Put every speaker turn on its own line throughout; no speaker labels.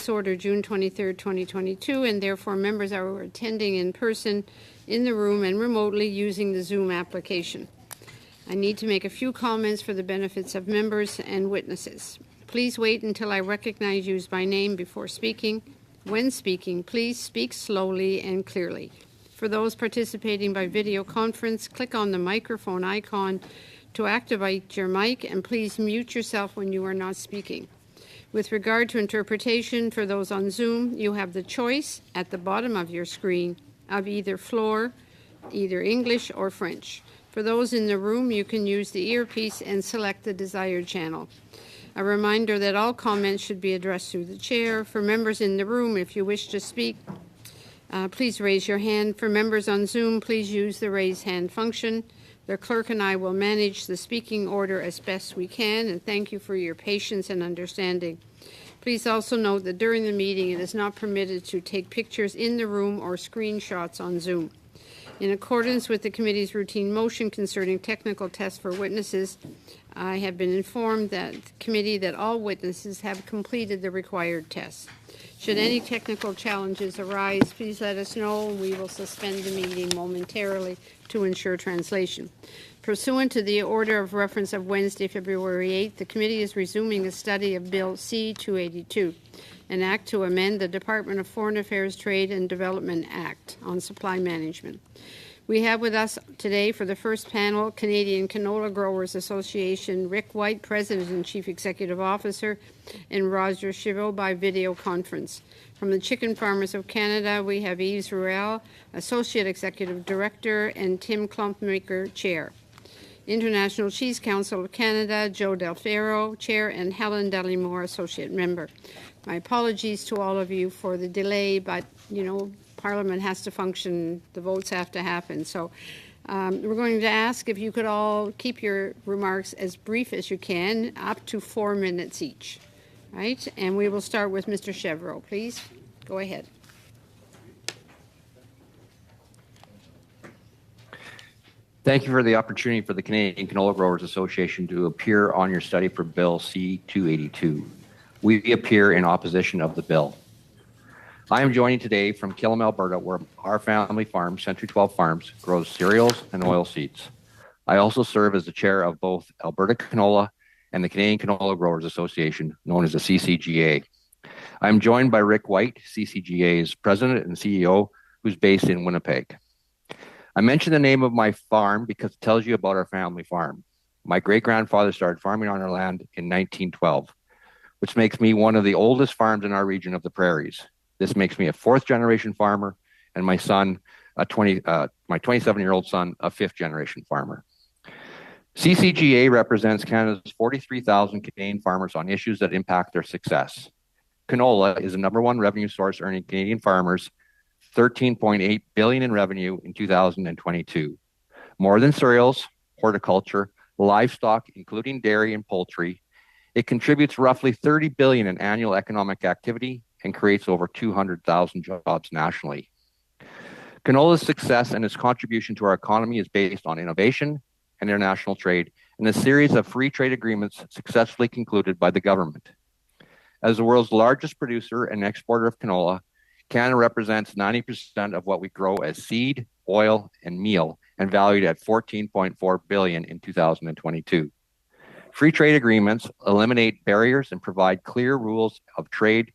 this order June 23rd, 2022, and therefore members are attending in person in the room and remotely using the Zoom application. I need to make a few comments for the benefits of members and witnesses. Please wait until I recognize you by name before speaking. When speaking, please speak slowly and clearly. For those participating by video conference, click on the microphone icon to activate your mic, and please mute yourself when you are not speaking. With regard to interpretation, for those on Zoom, you have the choice at the bottom of your screen of either English or French. For those in the room, you can use the earpiece and select the desired channel. A reminder that all comments should be addressed through the chair. For members in the room, if you wish to speak, please raise your hand. For members on Zoom, please use the raise hand function. The clerk and I will manage the speaking order as best we can, and thank you for your patience and understanding. Please also note that during the meeting, it is not permitted to take pictures in the room or screenshots on Zoom. In accordance with the committee's routine motion concerning technical tests for witnesses, I have been informed that the committee that all witnesses have completed the required tests. Should any technical challenges arise, please let us know. We will suspend the meeting momentarily to ensure translation. Pursuant to the order of reference of Wednesday, February 8th, the committee is resuming a study of Bill C-282, an act to amend the Department of Foreign Affairs, Trade and Development Act on supply management. We have with us today for the first panel, Canadian Canola Growers Association, Rick White, President and Chief Executive Officer, and Roger Chivot by video conference. From the Chicken Farmers of Canada, we have Yves Ruel, Associate Executive Director, and Tim Klumpmaker, Chair. International Cheese Council of Canada, Joe Del Ferro, Chair, and Helen Dallimore, Associate Member. My apologies to all of you for the delay, but, Parliament has to function, the votes have to happen. So we're going to ask if you could all keep your remarks as brief as you can, up to 4 minutes each, right? And we will start with Mr. Chevreau, please. Go ahead.
Thank you for the opportunity for the Canadian Canola Growers Association to appear on your study for Bill C-282. We appear in opposition of the bill. I am joining today from Killam, Alberta, where our family farm, Century 12 Farms, grows cereals and oilseeds. I also serve as the chair of both Alberta Canola and the Canadian Canola Growers Association, known as the CCGA. I am joined by Rick White, CCGA's president and CEO, who's based in Winnipeg. I mention the name of my farm because it tells you about our family farm. My great-grandfather started farming on our land in 1912, which makes me one of the oldest farms in our region of the prairies. This makes me a fourth-generation farmer, and my son, my 27-year-old son, a fifth-generation farmer. CCGA represents Canada's 43,000 Canadian farmers on issues that impact their success. Canola is the number one revenue source, earning Canadian farmers $13.8 billion in revenue in 2022. More than cereals, horticulture, livestock, including dairy and poultry, it contributes roughly $30 billion in annual economic activity and creates over 200,000 jobs nationally. Canola's success and its contribution to our economy is based on innovation and international trade and a series of free trade agreements successfully concluded by the government. As the world's largest producer and exporter of canola, Canada represents 90% of what we grow as seed, oil, and meal, and valued at $14.4 billion in 2022. Free trade agreements eliminate barriers and provide clear rules of trade,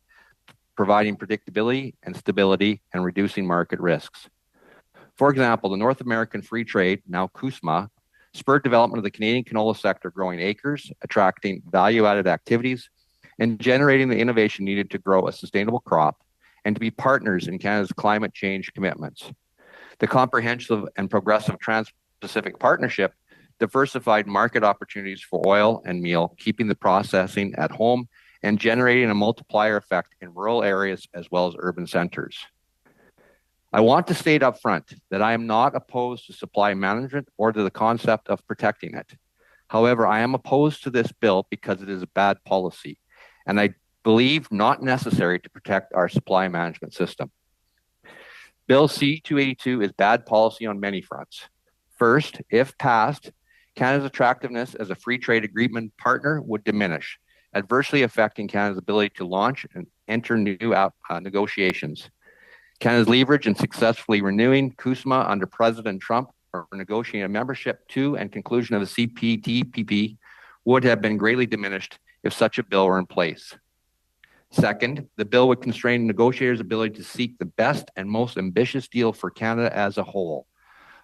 providing predictability and stability and reducing market risks. For example, the North American Free Trade, now CUSMA, spurred development of the Canadian canola sector, growing acres, attracting value-added activities, and generating the innovation needed to grow a sustainable crop and to be partners in Canada's climate change commitments. The Comprehensive and Progressive Trans-Pacific Partnership diversified market opportunities for oil and meal, keeping the processing at home and generating a multiplier effect in rural areas as well as urban centers. I want to state up front that I am not opposed to supply management or to the concept of protecting it. However, I am opposed to this bill because it is a bad policy, and I believe not necessary to protect our supply management system. Bill C-282 is bad policy on many fronts. First, if passed, Canada's attractiveness as a free trade agreement partner would diminish, adversely affecting Canada's ability to launch enter new negotiations. Canada's leverage in successfully renewing CUSMA under President Trump or negotiating a membership to and conclusion of the CPTPP would have been greatly diminished if such a bill were in place. Second, the bill would constrain negotiators' ability to seek the best and most ambitious deal for Canada as a whole.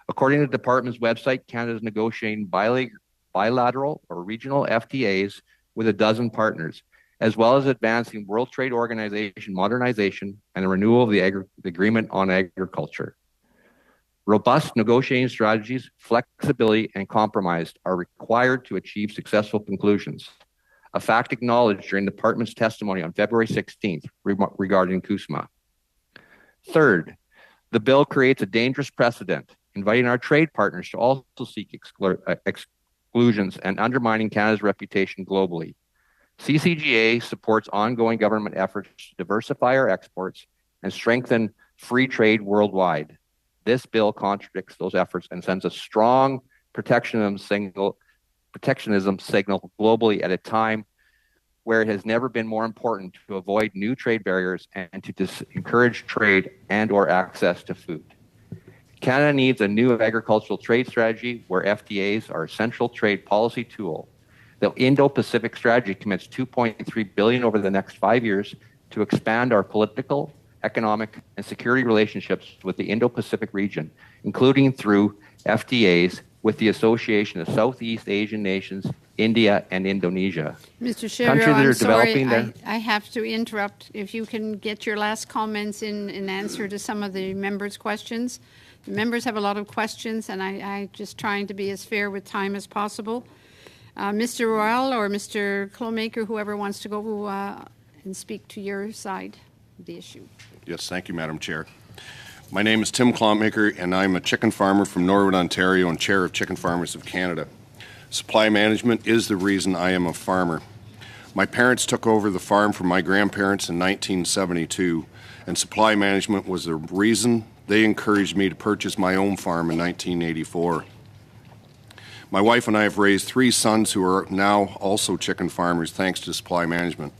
According to the department's website, Canada is negotiating bilateral or regional FTAs with a dozen partners, as well as advancing World Trade Organization modernization and the renewal of the Agreement on Agriculture. Robust negotiating strategies, flexibility, and compromise are required to achieve successful conclusions, a fact acknowledged during the department's testimony on February 16th regarding CUSMA. Third, the bill creates a dangerous precedent, inviting our trade partners to also seek exclusions and undermining Canada's reputation globally. CCGA supports ongoing government efforts to diversify our exports and strengthen free trade worldwide. This bill contradicts those efforts and sends a strong protectionism signal globally at a time where it has never been more important to avoid new trade barriers and to encourage trade and or access to food. Canada needs a new agricultural trade strategy where FTAs are a central trade policy tool. The Indo-Pacific strategy commits $2.3 billion over the next 5 years to expand our political, economic, and security relationships with the Indo-Pacific region, including through FTAs with the Association of Southeast Asian Nations, India, and Indonesia.
Mr. Chevreau, I'm sorry, I have to interrupt. If you can get your last comments in answer to some of the members' questions. The members have a lot of questions, and I'm just trying to be as fair with time as possible. Mr. Royal or Mr. Clonmaker, whoever wants to go and speak to your side of the issue.
Yes, thank you, Madam Chair. My name is Tim Clonmaker, and I'm a chicken farmer from Norwood, Ontario, and Chair of Chicken Farmers of Canada. Supply management is the reason I am a farmer. My parents took over the farm from my grandparents in 1972, and supply management was the reason they encouraged me to purchase my own farm in 1984. My wife and I have raised 3 sons who are now also chicken farmers thanks to supply management.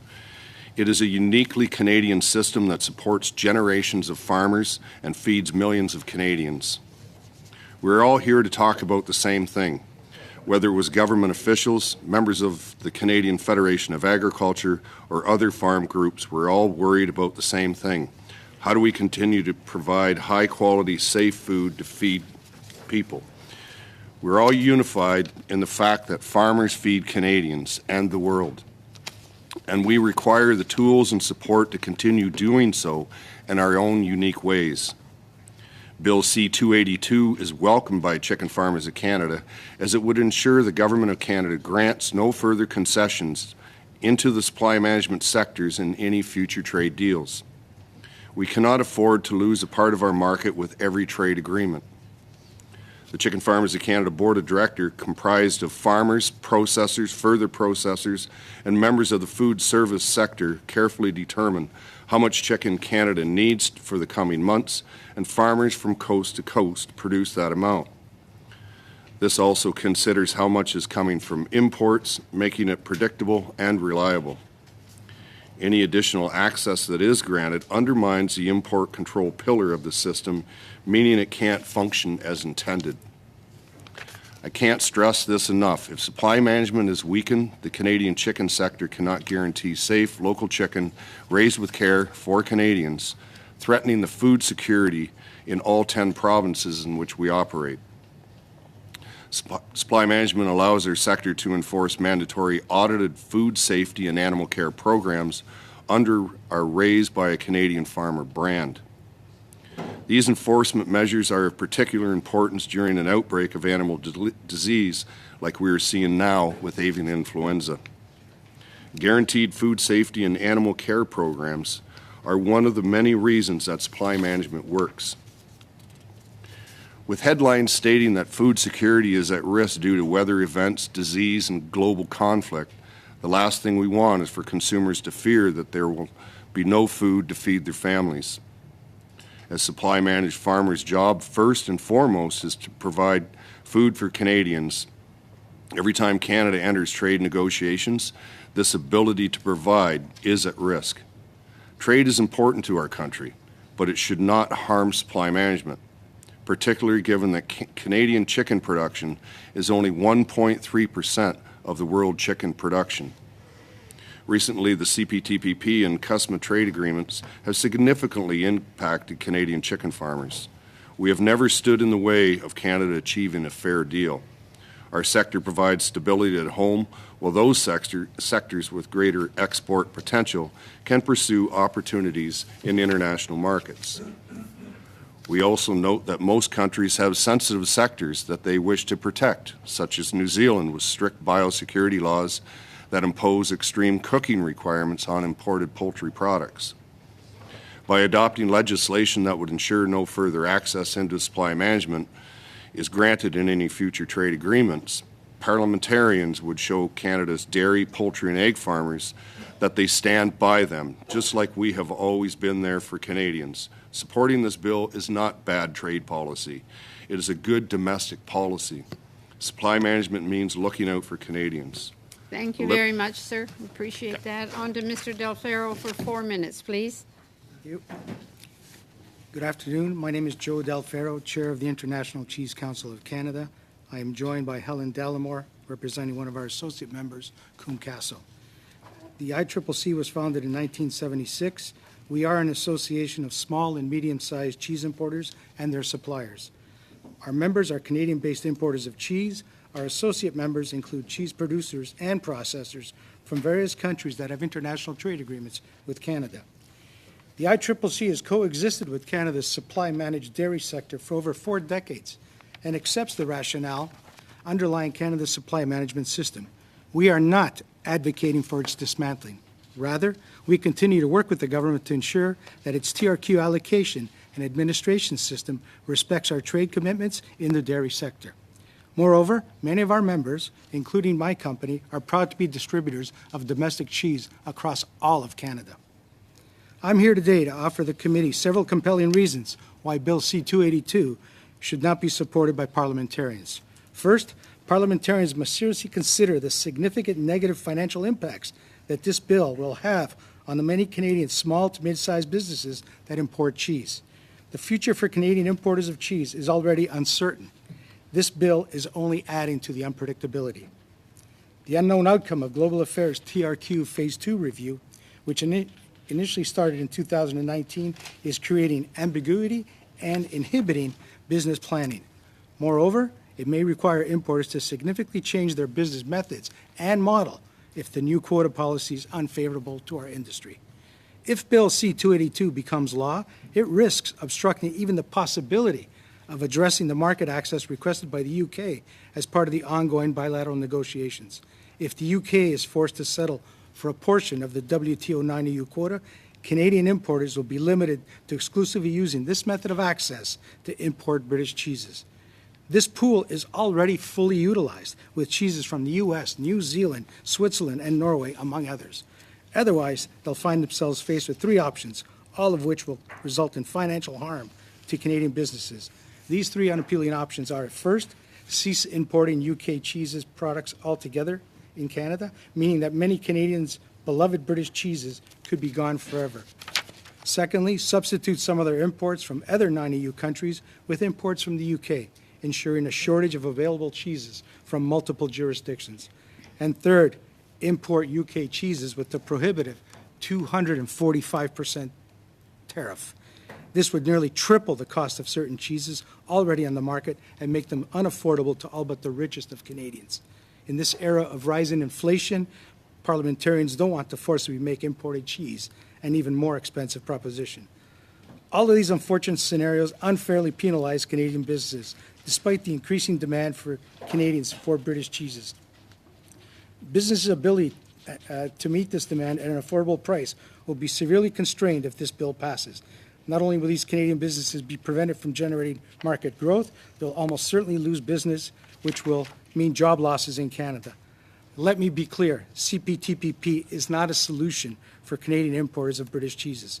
It is a uniquely Canadian system that supports generations of farmers and feeds millions of Canadians. We're all here to talk about the same thing. Whether it was government officials, members of the Canadian Federation of Agriculture, or other farm groups, we're all worried about the same thing. How do we continue to provide high-quality, safe food to feed people? We're all unified in the fact that farmers feed Canadians and the world, and we require the tools and support to continue doing so in our own unique ways. Bill C-282 is welcomed by Chicken Farmers of Canada, as it would ensure the Government of Canada grants no further concessions into the supply management sectors in any future trade deals. We cannot afford to lose a part of our market with every trade agreement. The Chicken Farmers of Canada Board of Directors, comprised of farmers, processors, further processors, and members of the food service sector, carefully determine how much chicken Canada needs for the coming months, and farmers from coast to coast produce that amount. This also considers how much is coming from imports, making it predictable and reliable. Any additional access that is granted undermines the import control pillar of the system, meaning it can't function as intended. I can't stress this enough. If supply management is weakened, the Canadian chicken sector cannot guarantee safe, local chicken raised with care for Canadians, threatening the food security in all 10 provinces in which we operate. Supply management allows our sector to enforce mandatory audited food safety and animal care programs under our Raised by a Canadian Farmer brand. These enforcement measures are of particular importance during an outbreak of animal disease like we are seeing now with avian influenza. Guaranteed food safety and animal care programs are one of the many reasons that supply management works. With headlines stating that food security is at risk due to weather events, disease, and global conflict, the last thing we want is for consumers to fear that there will be no food to feed their families. As supply managed farmers' job, first and foremost, is to provide food for Canadians. Every time Canada enters trade negotiations, this ability to provide is at risk. Trade is important to our country, but it should not harm supply management, particularly given that Canadian chicken production is only 1.3% of the world chicken production. Recently, the CPTPP and CUSMA trade agreements have significantly impacted Canadian chicken farmers. We have never stood in the way of Canada achieving a fair deal. Our sector provides stability at home, while those sectors with greater export potential can pursue opportunities in international markets. We also note that most countries have sensitive sectors that they wish to protect, such as New Zealand with strict biosecurity laws that impose extreme cooking requirements on imported poultry products. By adopting legislation that would ensure no further access into supply management is granted in any future trade agreements, parliamentarians would show Canada's dairy, poultry, and egg farmers that they stand by them, just like we have always been there for Canadians. Supporting this bill is not bad trade policy. It is a good domestic policy. Supply management means looking out for Canadians.
Thank you very much, sir. Appreciate that. On to Mr. Del Ferro for 4 minutes, please.
Thank you. Good afternoon. My name is Joe Del Ferro, Chair of the International Cheese Council of Canada. I am joined by Helen Dallimore, representing one of our associate members, Coombe Castle. The ICCC was founded in 1976. We are an association of small and medium-sized cheese importers and their suppliers. Our members are Canadian-based importers of cheese. Our associate members include cheese producers and processors from various countries that have international trade agreements with Canada. The ICCC has coexisted with Canada's supply-managed dairy sector for over 4 decades and accepts the rationale underlying Canada's supply management system. We are not advocating for its dismantling. Rather, we continue to work with the government to ensure that its TRQ allocation and administration system respects our trade commitments in the dairy sector. Moreover, many of our members, including my company, are proud to be distributors of domestic cheese across all of Canada. I'm here today to offer the committee several compelling reasons why Bill C-282 should not be supported by parliamentarians. First, parliamentarians must seriously consider the significant negative financial impacts that this bill will have on the many Canadian small to mid-sized businesses that import cheese. The future for Canadian importers of cheese is already uncertain. This bill is only adding to the unpredictability. The unknown outcome of Global Affairs TRQ Phase 2 review, which initially started in 2019, is creating ambiguity and inhibiting business planning. Moreover, it may require importers to significantly change their business methods and model if the new quota policy is unfavorable to our industry. If Bill C-282 becomes law, it risks obstructing even the possibility of addressing the market access requested by the UK as part of the ongoing bilateral negotiations. If the UK is forced to settle for a portion of the WTO 9EU quota, Canadian importers will be limited to exclusively using this method of access to import British cheeses. This pool is already fully utilized with cheeses from the US, New Zealand, Switzerland, and Norway, among others. Otherwise, they'll find themselves faced with 3 options, all of which will result in financial harm to Canadian businesses. These 3 unappealing options are, first, cease importing UK cheeses products altogether in Canada, meaning that many Canadians' beloved British cheeses could be gone forever. Secondly, substitute some of their imports from other non-EU countries with imports from the UK, ensuring a shortage of available cheeses from multiple jurisdictions. And third, import UK cheeses with the prohibitive 245% tariff. This would nearly triple the cost of certain cheeses already on the market and make them unaffordable to all but the richest of Canadians. In this era of rising inflation, parliamentarians don't want to forcibly make imported cheese an even more expensive proposition. All of these unfortunate scenarios unfairly penalize Canadian businesses, despite the increasing demand for Canadians for British cheeses. Businesses' ability to meet this demand at an affordable price will be severely constrained if this bill passes. Not only will these Canadian businesses be prevented from generating market growth, they'll almost certainly lose business, which will mean job losses in Canada. Let me be clear, CPTPP is not a solution for Canadian importers of British cheeses.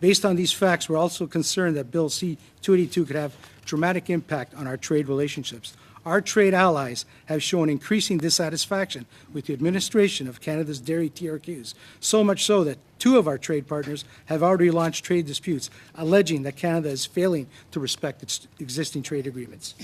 Based on these facts, we're also concerned that Bill C-282 could have dramatic impact on our trade relationships. our trade allies have shown increasing dissatisfaction with the administration of Canada's dairy TRQs, so much so that 2 of our trade partners have already launched trade disputes, alleging that Canada is failing to respect its existing trade agreements.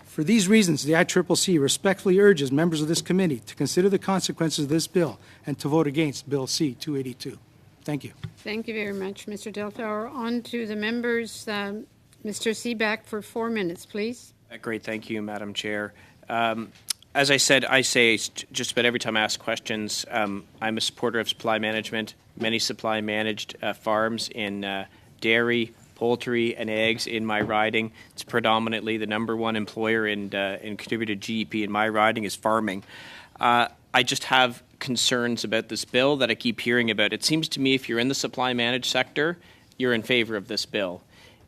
For these reasons, the ICCC respectfully urges members of this committee to consider the consequences of this bill and to vote against Bill C-282. Thank you.
Thank you very much, Mr. Delfauer. On to the members. Mr. Seaback for 4 minutes, please.
Great. Thank you, Madam Chair. As I said, I say just about every time I ask questions, I'm a supporter of supply management. Many supply managed farms in dairy, poultry, and eggs in my riding. It's predominantly the #1 employer and contributor to GDP in my riding is farming. I just have concerns about this bill that I keep hearing about. It seems to me if you're in the supply managed sector, you're in favor of this bill.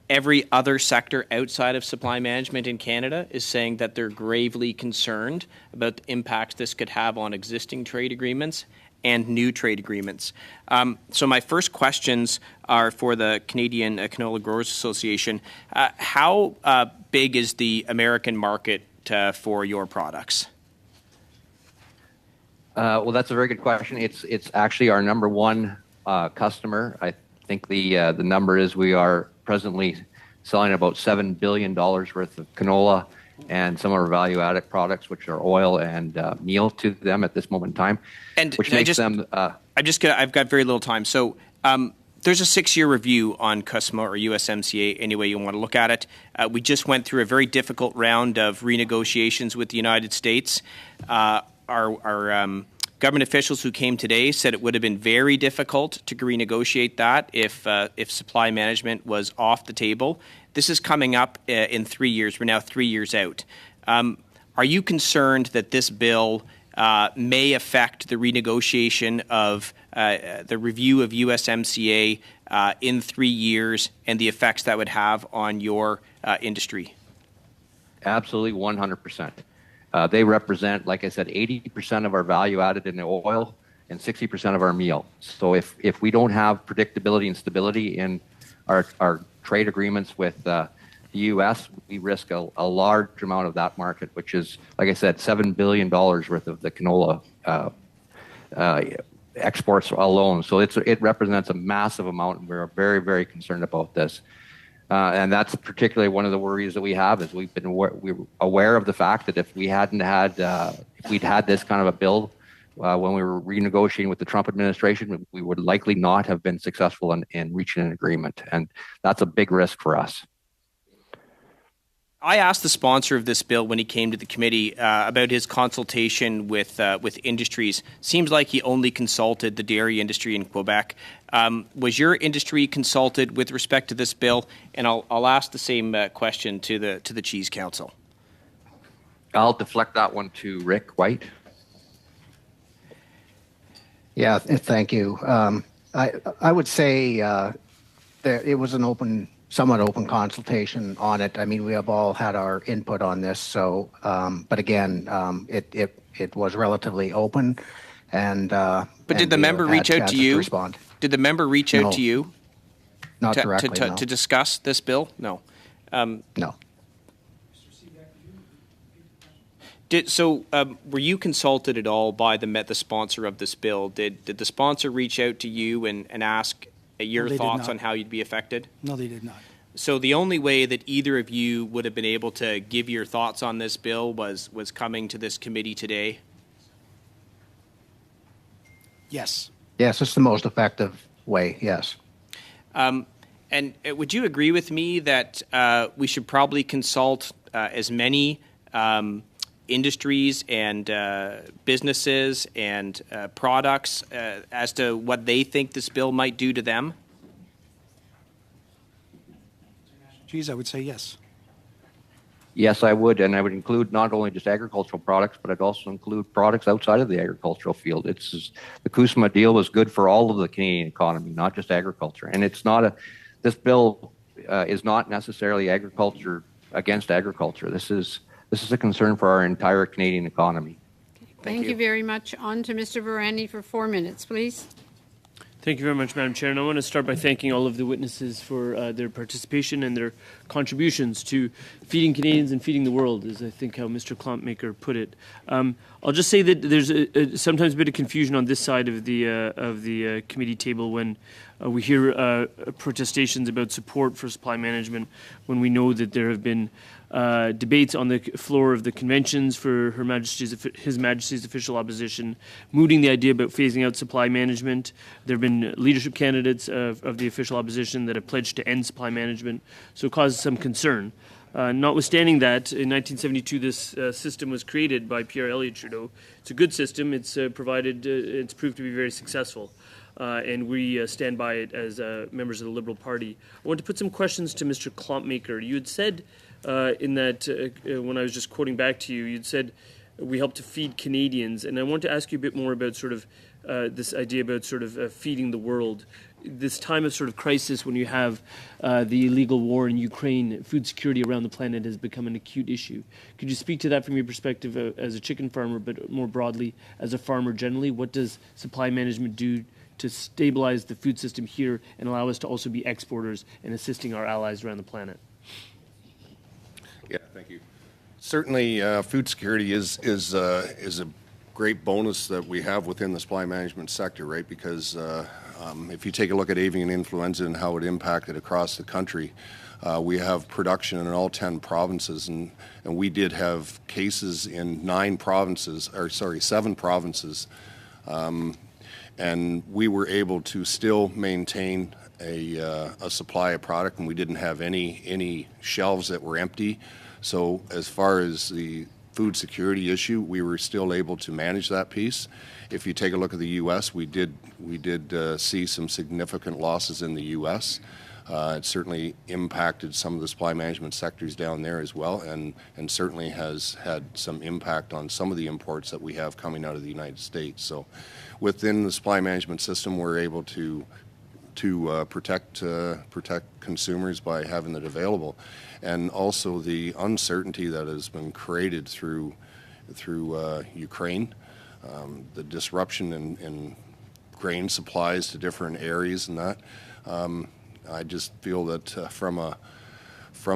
Every other sector outside of supply management in Canada is saying that they're gravely concerned about the impact this could have on existing trade agreements and new trade agreements. So my first questions are for the Canadian Canola Growers Association. How big is the American market for your products?
Well, that's a very good question. It's actually our #1 customer. I think the number is we are presently selling about $7 billion worth of canola and some of our value-added products, which are oil and meal, to them at this moment in time,
and
which makes them.
I've got very little time, so there's a 6-year review on CUSMA or USMCA. Any way you want to look at it, we just went through a very difficult round of renegotiations with the United States. Our government officials who came today said it would have been very difficult to renegotiate that if supply management was off the table. This is coming up in 3 years. We're now 3 years out. Are you concerned that this bill may affect the renegotiation of the review of USMCA in 3 years and the effects that would have on your industry?
Absolutely, 100%. They represent, like I said, 80% of our value added in the oil and 60% of our meal. So if we don't have predictability and stability in our trade agreements with the U.S., we risk a large amount of that market, which is, like I said, $7 billion worth of the canola exports alone. So it represents a massive amount, and we're very, very concerned about this. And that's particularly one of the worries that we have, is we're aware of the fact that if we'd had this kind of a bill when we were renegotiating with the Trump administration, we would likely not have been successful in reaching an agreement. And that's a big risk for us.
I asked the sponsor of this bill when he came to the committee about his consultation with industries. Seems like he only consulted the dairy industry in Quebec. Was your industry consulted with respect to this bill? And I'll ask the same question to the Cheese Council.
I'll deflect that one to Rick White.
Yeah, thank you. I would say that it was an somewhat open consultation on it. I mean, we have all had our input on this. So, but again, it was relatively open. But
did the member reach out to you?
Respond.
Did the member reach out to you?
Not directly. No.
To discuss this bill? No.
No.
Were you consulted at all by the sponsor of this bill? Did the sponsor reach out to you and ask your thoughts on how you'd be affected?
No, they did not.
So the only way that either of you would have been able to give your thoughts on this bill was coming to this committee today?
Yes.
Yes, it's the most effective way, yes.
And would you agree with me that we should probably consult as many industries and businesses and products as to what they think this bill might do to them?
Geez, I would say yes.
Yes, I would, and I would include not only just agricultural products, but I'd also include products outside of the agricultural field. The CUSMA deal was good for all of the Canadian economy, not just agriculture. And this bill is not necessarily agriculture against agriculture. This is a concern for our entire Canadian economy.
Thank you very much. On to Mr. Varani for 4 minutes, please.
Thank you very much, Madam Chair. And I want to start by thanking all of the witnesses for their participation and their contributions to feeding Canadians and feeding the world, is I think how Mr. Klompmaker put it. I'll just say that there's sometimes a bit of confusion on this side of the committee table when we hear protestations about support for supply management, when we know that there have been debates on the floor of the conventions for His Majesty's official opposition, mooting the idea about phasing out supply management. There have been leadership candidates of the official opposition that have pledged to end supply management, so it causes some concern. Notwithstanding that, in 1972, this system was created by Pierre Elliott Trudeau. It's a good system. It's it's proved to be very successful. And we stand by it as members of the Liberal Party. I want to put some questions to Mr. Klompmaker. You had said in that, when I was just quoting back to you, you'd said we help to feed Canadians. And I want to ask you a bit more about sort of this idea about sort of feeding the world. This time of sort of crisis when you have the illegal war in Ukraine, food security around the planet has become an acute issue. Could you speak to that from your perspective as a chicken farmer, but more broadly as a farmer generally? What does supply management do to stabilize the food system here and allow us to also be exporters and assisting our allies around the planet?
Yeah, thank you. Certainly, food security is a great bonus that we have within the supply management sector, right? Because if you take a look at avian influenza and how it impacted across the country, we have production in all 10 provinces, and we did have cases in 7 provinces. And we were able to still maintain a supply of product, and we didn't have any shelves that were empty. So as far as the food security issue, we were still able to manage that piece. If you take a look at the U.S., we did see some significant losses in the U.S. It certainly impacted some of the supply management sectors down there as well, and certainly has had some impact on some of the imports that we have coming out of the United States. So within the supply management system, we're able to protect consumers by having it available, and also the uncertainty that has been created through Ukraine, the disruption in grain supplies to different areas, and that. I just feel that from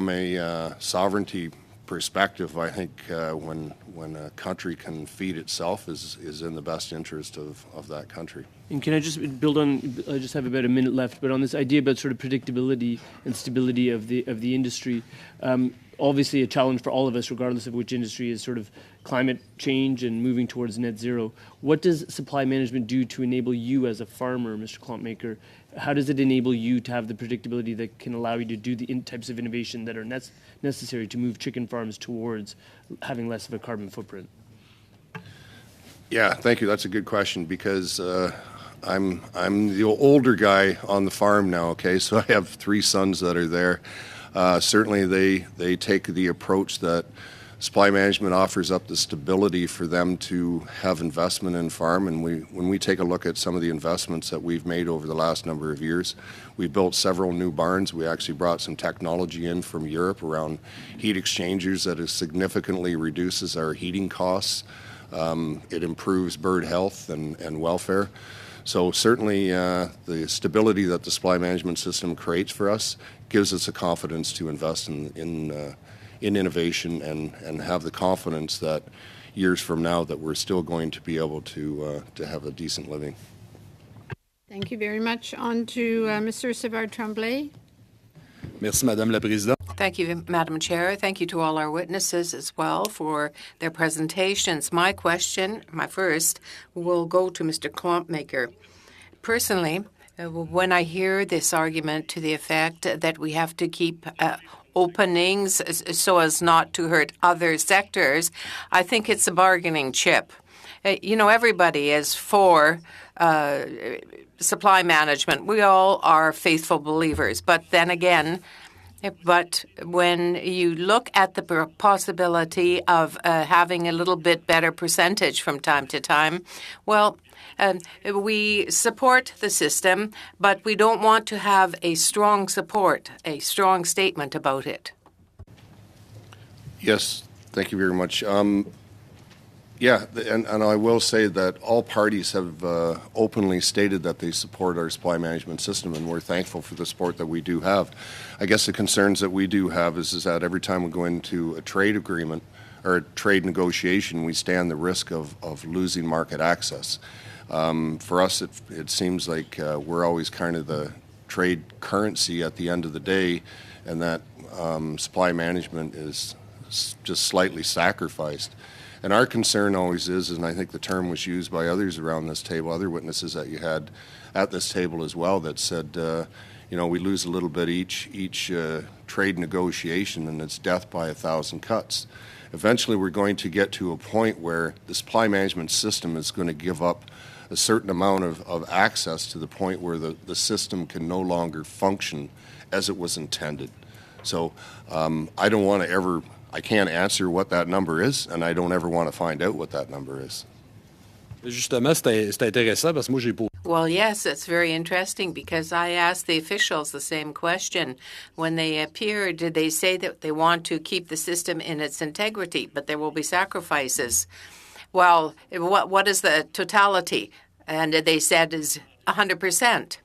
a sovereignty perspective, I think when a country can feed itself is in the best interest of that country.
And can I just build on? I just have about a minute left, but on this idea about sort of predictability and stability of the industry. Obviously, a challenge for all of us, regardless of which industry, is sort of climate change and moving towards net zero. What does supply management do to enable you as a farmer, Mr. Klompmaker? How does it enable you to have the predictability that can allow you to do the types of innovation that are necessary to move chicken farms towards having less of a carbon footprint?
Yeah, thank you. That's a good question, because I'm the older guy on the farm now. Okay, so I have 3 sons that are there. Certainly, they take the approach that supply management offers up the stability for them to have investment in farm. And when we take a look at some of the investments that we've made over the last number of years, we built several new barns. We actually brought some technology in from Europe around heat exchangers that significantly reduces our heating costs. It improves bird health and welfare. So certainly the stability that the supply management system creates for us gives us the confidence to invest in innovation and have the confidence that years from now that we're still going to be able to have a decent living.
Thank you very much. On to Mr. Savard Tremblay.
Merci, Madame la Présidente.
Thank you, Madam Chair. Thank you to all our witnesses as well for their presentations. My first, will go to Mr. Klompmaker. Personally, when I hear this argument to the effect that we have to keep openings so as not to hurt other sectors, I think it's a bargaining chip. Everybody is for supply management. We all are faithful believers. But then again, when you look at the possibility of having a little bit better percentage from time to time, well, we support the system, but we don't want to have a strong support, a strong statement about it.
Yes, thank you very much. Yeah, and I will say that all parties have openly stated that they support our supply management system, and we're thankful for the support that we do have. I guess the concerns that we do have is that every time we go into a trade agreement or a trade negotiation, we stand the risk of losing market access. For us, it seems like we're always kind of the trade currency at the end of the day, and that supply management is just slightly sacrificed. And our concern always is, and I think the term was used by others around this table, other witnesses that you had at this table as well, that said, we lose a little bit each trade negotiation, and it's death by 1,000 cuts. Eventually, we're going to get to a point where the supply management system is going to give up a certain amount of access to the point where the system can no longer function as it was intended. So I can't answer what that number is, and I don't ever want to find out what that number is.
Justement, c'est intéressant parce que moi, j'ai posé.
Well, yes, it's very interesting because I asked the officials the same question. When they appeared, did they say that they want to keep the system in its integrity, but there will be sacrifices? Well, what is the totality? And they said is 100%.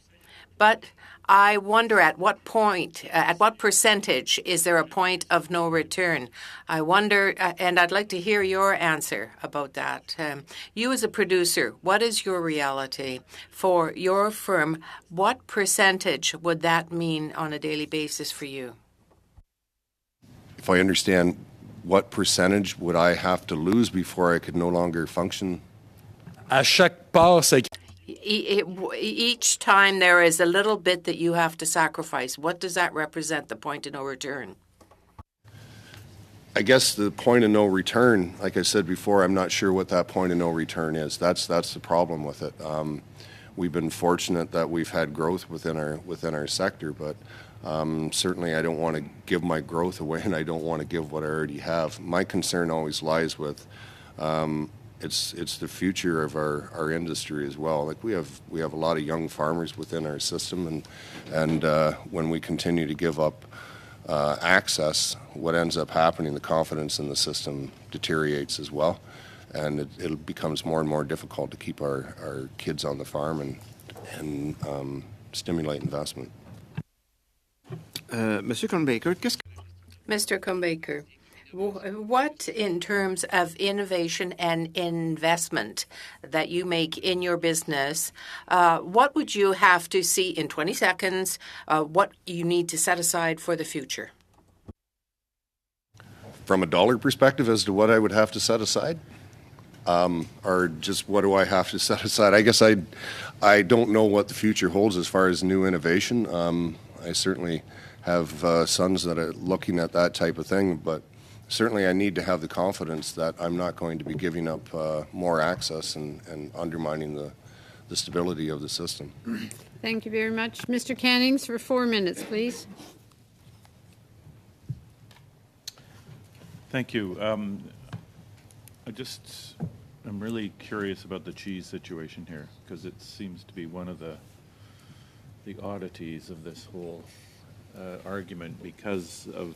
But I wonder at what point, at what percentage is there a point of no return? I wonder, and I'd like to hear your answer about that. You as a producer, what is your reality for your firm? What percentage would that mean on a daily basis for you?
If I understand, what percentage would I have to lose before I could no longer function?
À chaque part, c'est
Each time there is a little bit that you have to sacrifice. What does that represent, the point of no return?
I guess the point of no return, like I said before, I'm not sure what that point of no return is. That's the problem with it. We've been fortunate that we've had growth within our sector, but certainly I don't want to give my growth away, and I don't want to give what I already have. My concern always lies with it's the future of our industry as well. Like we have a lot of young farmers within our system, and when we continue to give up access, what ends up happening, the confidence in the system deteriorates as well, and it becomes more and more difficult to keep our kids on the farm and stimulate investment.
Monsieur Cornbaker,
Mr. Combaker, what in terms of innovation and investment that you make in your business, what would you have to see in 20 seconds, what you need to set aside for the future?
From a dollar perspective as to what I would have to set aside? Or just what do I have to set aside? I guess I don't know what the future holds as far as new innovation. I certainly have sons that are looking at that type of thing, but certainly I need to have the confidence that I'm not going to be giving up more access and undermining the stability of the system.
Thank you very much. Mr. Cannings, for 4 minutes, please.
Thank you. I'm really curious about the cheese situation here, because it seems to be one of the oddities of this whole argument because of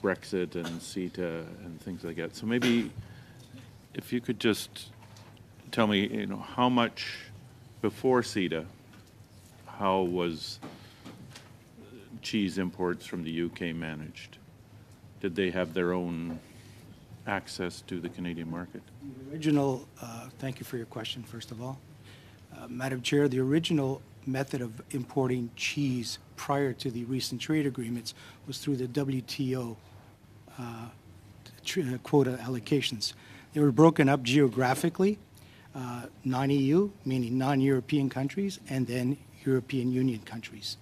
Brexit and CETA and things like that. So maybe if you could just tell me, how much before CETA, how was cheese imports from the UK managed? Did they have their own access to the Canadian market?
The original, thank you for your question, first of all. Madam Chair, the original method of importing cheese prior to the recent trade agreements was through the WTO quota allocations. They were broken up geographically, non-EU, meaning non-European countries, and then European Union countries.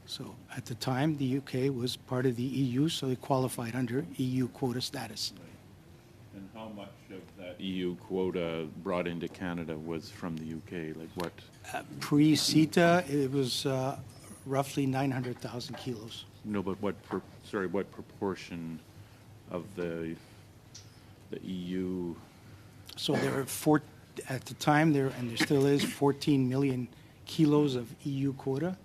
So at the time, the UK was part of the EU, so they qualified under EU quota status.
And how much of that EU quota brought into Canada was from the UK? Like what?
Pre-CETA, it was roughly 900,000 kilos.
No, but what proportion of the EU?
So there are at the time there, and there still is 14 million kilos of EU quota.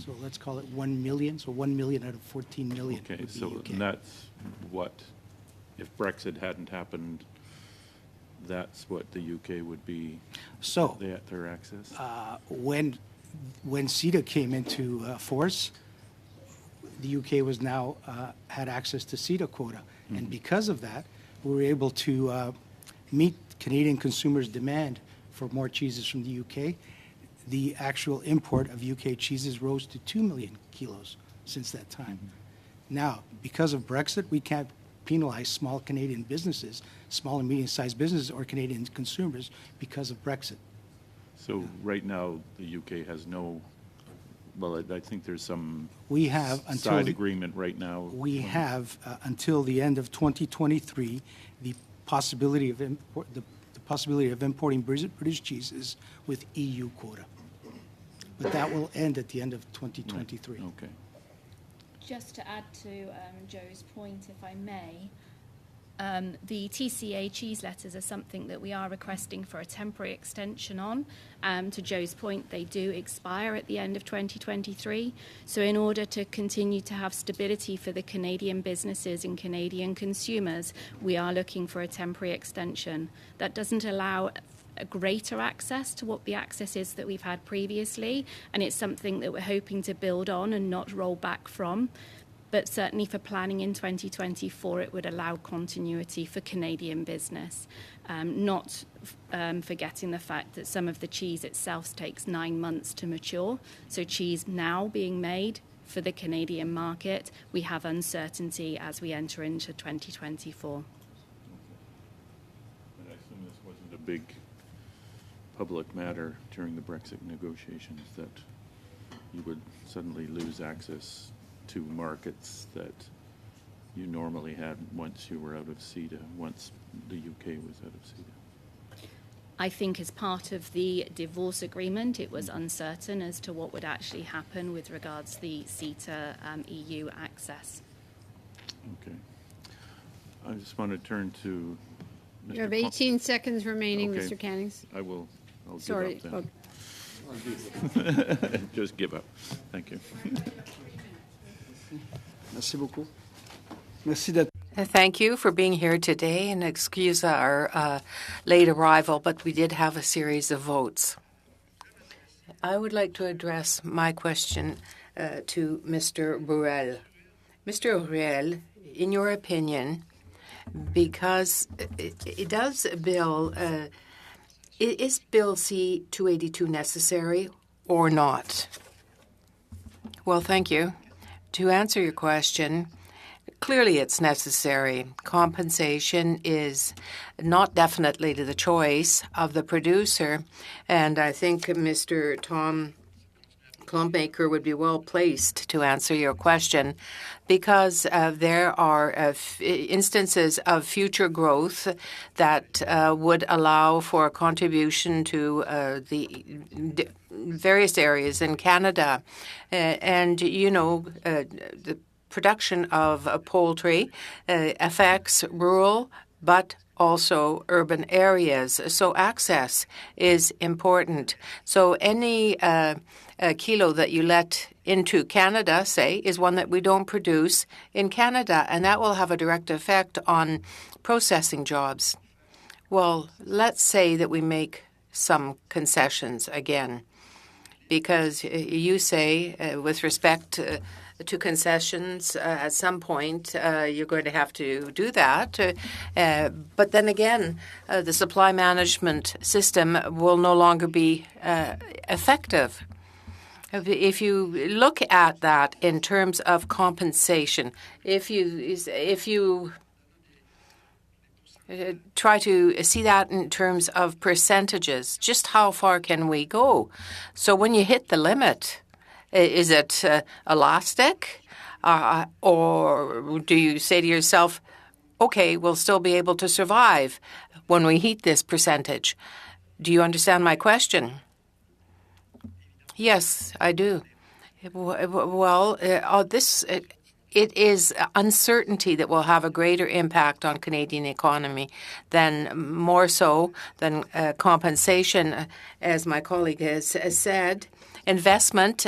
So let's call it 1 million. So 1 million out of 14 million.
Okay, so and that's what, if Brexit hadn't happened, that's what the UK would be,
So
their access?
when CETA came into force, the UK was now had access to CETA quota, and because of that, we were able to meet Canadian consumers' demand for more cheeses from the UK. The actual import of UK cheeses rose to 2 million kilos since that time. Now, because of Brexit, we can't penalize small Canadian businesses, small and medium-sized businesses, or Canadian consumers because of Brexit.
So right now, the UK has no, well, I think there's some
We have until
side agreement right now.
we have until the end of 2023 the possibility of importing British cheeses with EU quota, but that will end at the end of 2023.
Okay.
Just to add to Joe's point, if I may, the TCA cheese letters are something that we are requesting for a temporary extension on. To Joe's point, they do expire at the end of 2023. So in order to continue to have stability for the Canadian businesses and Canadian consumers, we are looking for a temporary extension. That doesn't allow a greater access to what the access is that we've had previously, and it's something that we're hoping to build on and not roll back from. But certainly for planning in 2024, it would allow continuity for Canadian business, not forgetting the fact that some of the cheese itself takes 9 months to mature. So cheese now being made for the Canadian market, we have uncertainty as we enter into 2024.
And I assume this wasn't a big public matter during the Brexit negotiations, that you would suddenly lose access to markets that you normally had once you were out of CETA, once the UK was out of CETA?
I think as part of the divorce agreement, it was uncertain as to what would actually happen with regards to the CETA EU access.
Okay. I just want to turn to Mr.
You have
Plum-
18 seconds remaining,
Okay.
Mr. Cannings.
I'll
Sorry.
give up then. Just give up. Thank you.
Merci beaucoup. Merci d'être.
Thank you for being here today, and excuse our late arrival, but we did have a series of votes. I would like to address my question to Mr. Ruel. Mr. Ruel, in your opinion, because it does Bill, is Bill C-282 necessary or not? Well, thank you. To answer your question, clearly it's necessary. Compensation is not definitely to the choice of the producer, and I think Mr. Tom Klumpmaker would be well placed to answer your question, because there are instances of future growth that would allow for a contribution to the various areas in Canada. And, you know, the production of poultry affects rural but also urban areas. So access is important. So any kilo that you let into Canada, say, is one that we don't produce in Canada, and that will have a direct effect on processing jobs. Well, let's say that we make some concessions again, because you say, with respect to concessions, at some point you're going to have to do that. But then again, the supply management system will no longer be effective. If you look at that in terms of compensation, if you try to see that in terms of percentages, just how far can we go? So when you hit the limit, is it elastic? Or do you say to yourself, okay, we'll still be able to survive when we hit this percentage? Do you understand my question? Yes, I do. Well, it is uncertainty that will have a greater impact on Canadian economy more so than compensation, as my colleague has said. investment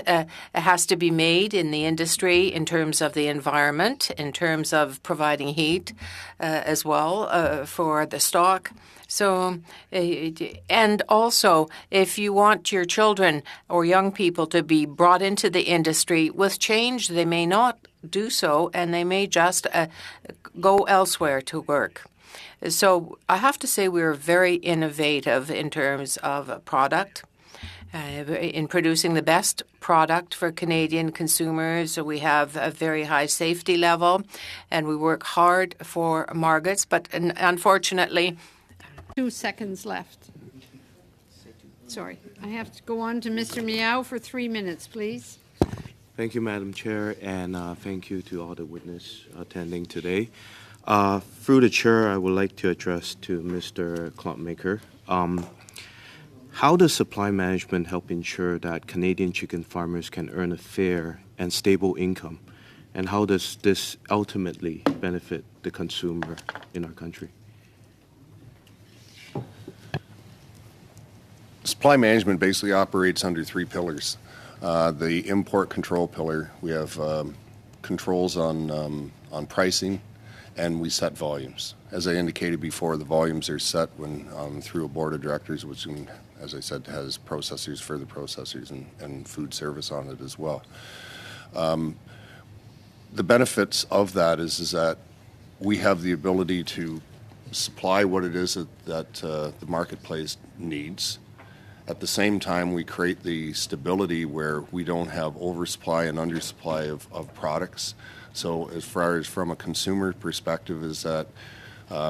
has to be made in the industry in terms of the environment, in terms of providing heat as well for the stock. So, and also, if you want your children or young people to be brought into the industry with change, they may not do so, and they may just go elsewhere to work. So I have to say we're very innovative in terms of a product. In producing the best product for Canadian consumers. We have a very high safety level, and we work hard for markets, but unfortunately,
2 seconds left. Sorry, I have to go on to Mr. Miao for 3 minutes, please.
Thank you, Madam Chair, and thank you to all the witnesses attending today. Through the chair, I would like to address to Mr. Klumpmaker. How does supply management help ensure that Canadian chicken farmers can earn a fair and stable income? And how does this ultimately benefit the consumer in our country?
Supply management basically operates under 3 pillars. The import control pillar, we have controls on pricing, and we set volumes. As I indicated before, the volumes are set when through a board of directors, which, as I said, has processors, further processors, and food service on it as well. The benefits of that is that we have the ability to supply what it is that the marketplace needs. At the same time, we create the stability where we don't have oversupply and undersupply of products. So as far as from a consumer perspective is that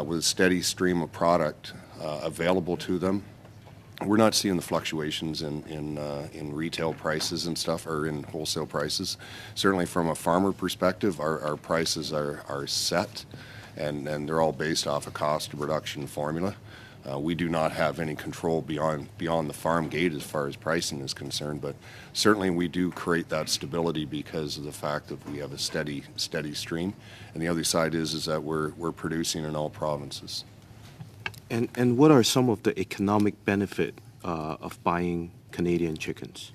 with a steady stream of product available to them, we're not seeing the fluctuations in retail prices and stuff, or in wholesale prices. Certainly from a farmer perspective, our prices are set, and they're all based off a cost reduction formula. We do not have any control beyond the farm gate as far as pricing is concerned, but certainly we do create that stability because of the fact that we have a steady stream. And the other side is that we're producing in all provinces.
And what are some of the economic benefit of buying Canadian chickens?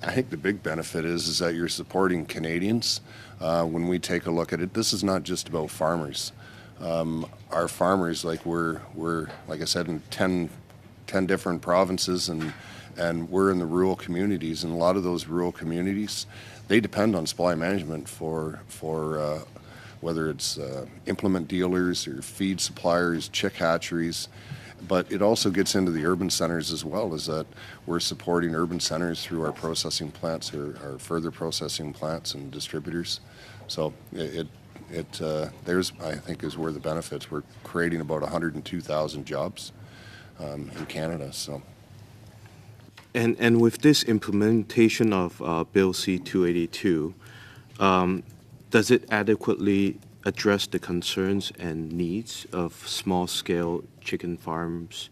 I think the big benefit is that you're supporting Canadians. When we take a look at it, this is not just about farmers. Our farmers, like we're like I said, in 10 different provinces, and we're in the rural communities, and a lot of those rural communities, they depend on supply management for whether it's implement dealers or feed suppliers, chick hatcheries. But it also gets into the urban centers as well, is that we're supporting urban centers through our processing plants, or our further processing plants and distributors. So there's, I think, is where the benefits. We're creating about 102,000 jobs in Canada. So.
And with this implementation of Bill C-282, does it adequately address the concerns and needs of small-scale chicken farmers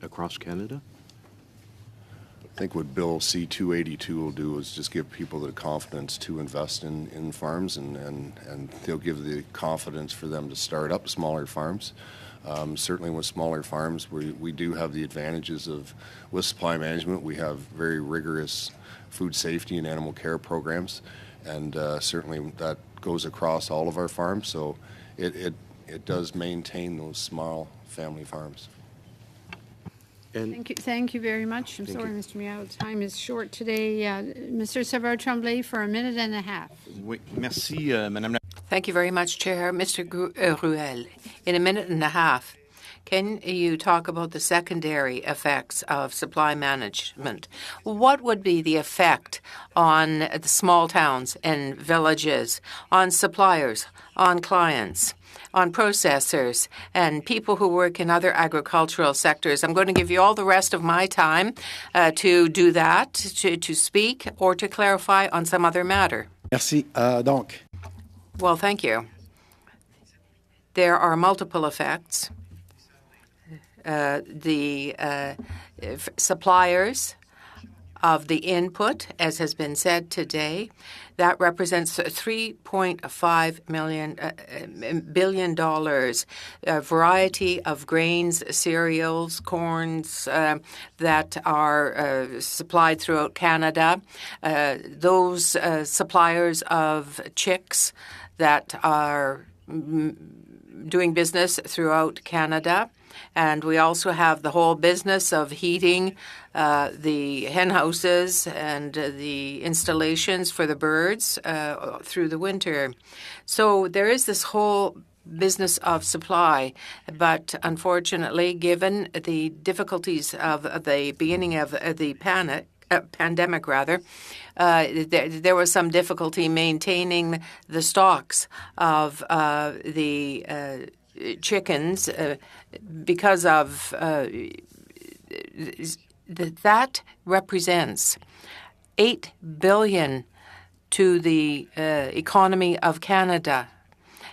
across Canada?
I think what Bill C-282 will do is just give people the confidence to invest in farms, and they'll give the confidence for them to start up smaller farms. Certainly with smaller farms, we do have the advantages of, with supply management, we have very rigorous food safety and animal care programs, and certainly that goes across all of our farms, so it does maintain those small family farms.
Thank you very much. I'm sorry, Mr. Miao, time is short today. Mr. Savard-Tremblay for a minute and a half.
Oui, merci, Madame la...
Thank you very much, Chair. Mr. Ruel, in a minute and a half, can you talk about the secondary effects of supply management? What would be the effect on the small towns and villages, on suppliers, on clients, on processors, and people who work in other agricultural sectors? I'm going to give you all the rest of my time to do that, to speak, or to clarify on some other matter.
Merci. Donc.
Well, thank you. There are multiple effects. The suppliers of the input, as has been said today. That represents $3.5 billion. A variety of grains, cereals, corns that are supplied throughout Canada. Those suppliers of chicks that are doing business throughout Canada. And we also have the whole business of heating the hen houses and the installations for the birds through the winter. So there is this whole business of supply, but unfortunately, given the difficulties of the beginning of the pandemic, there was some difficulty maintaining the stocks of the chickens because of that represents $8 billion to the economy of Canada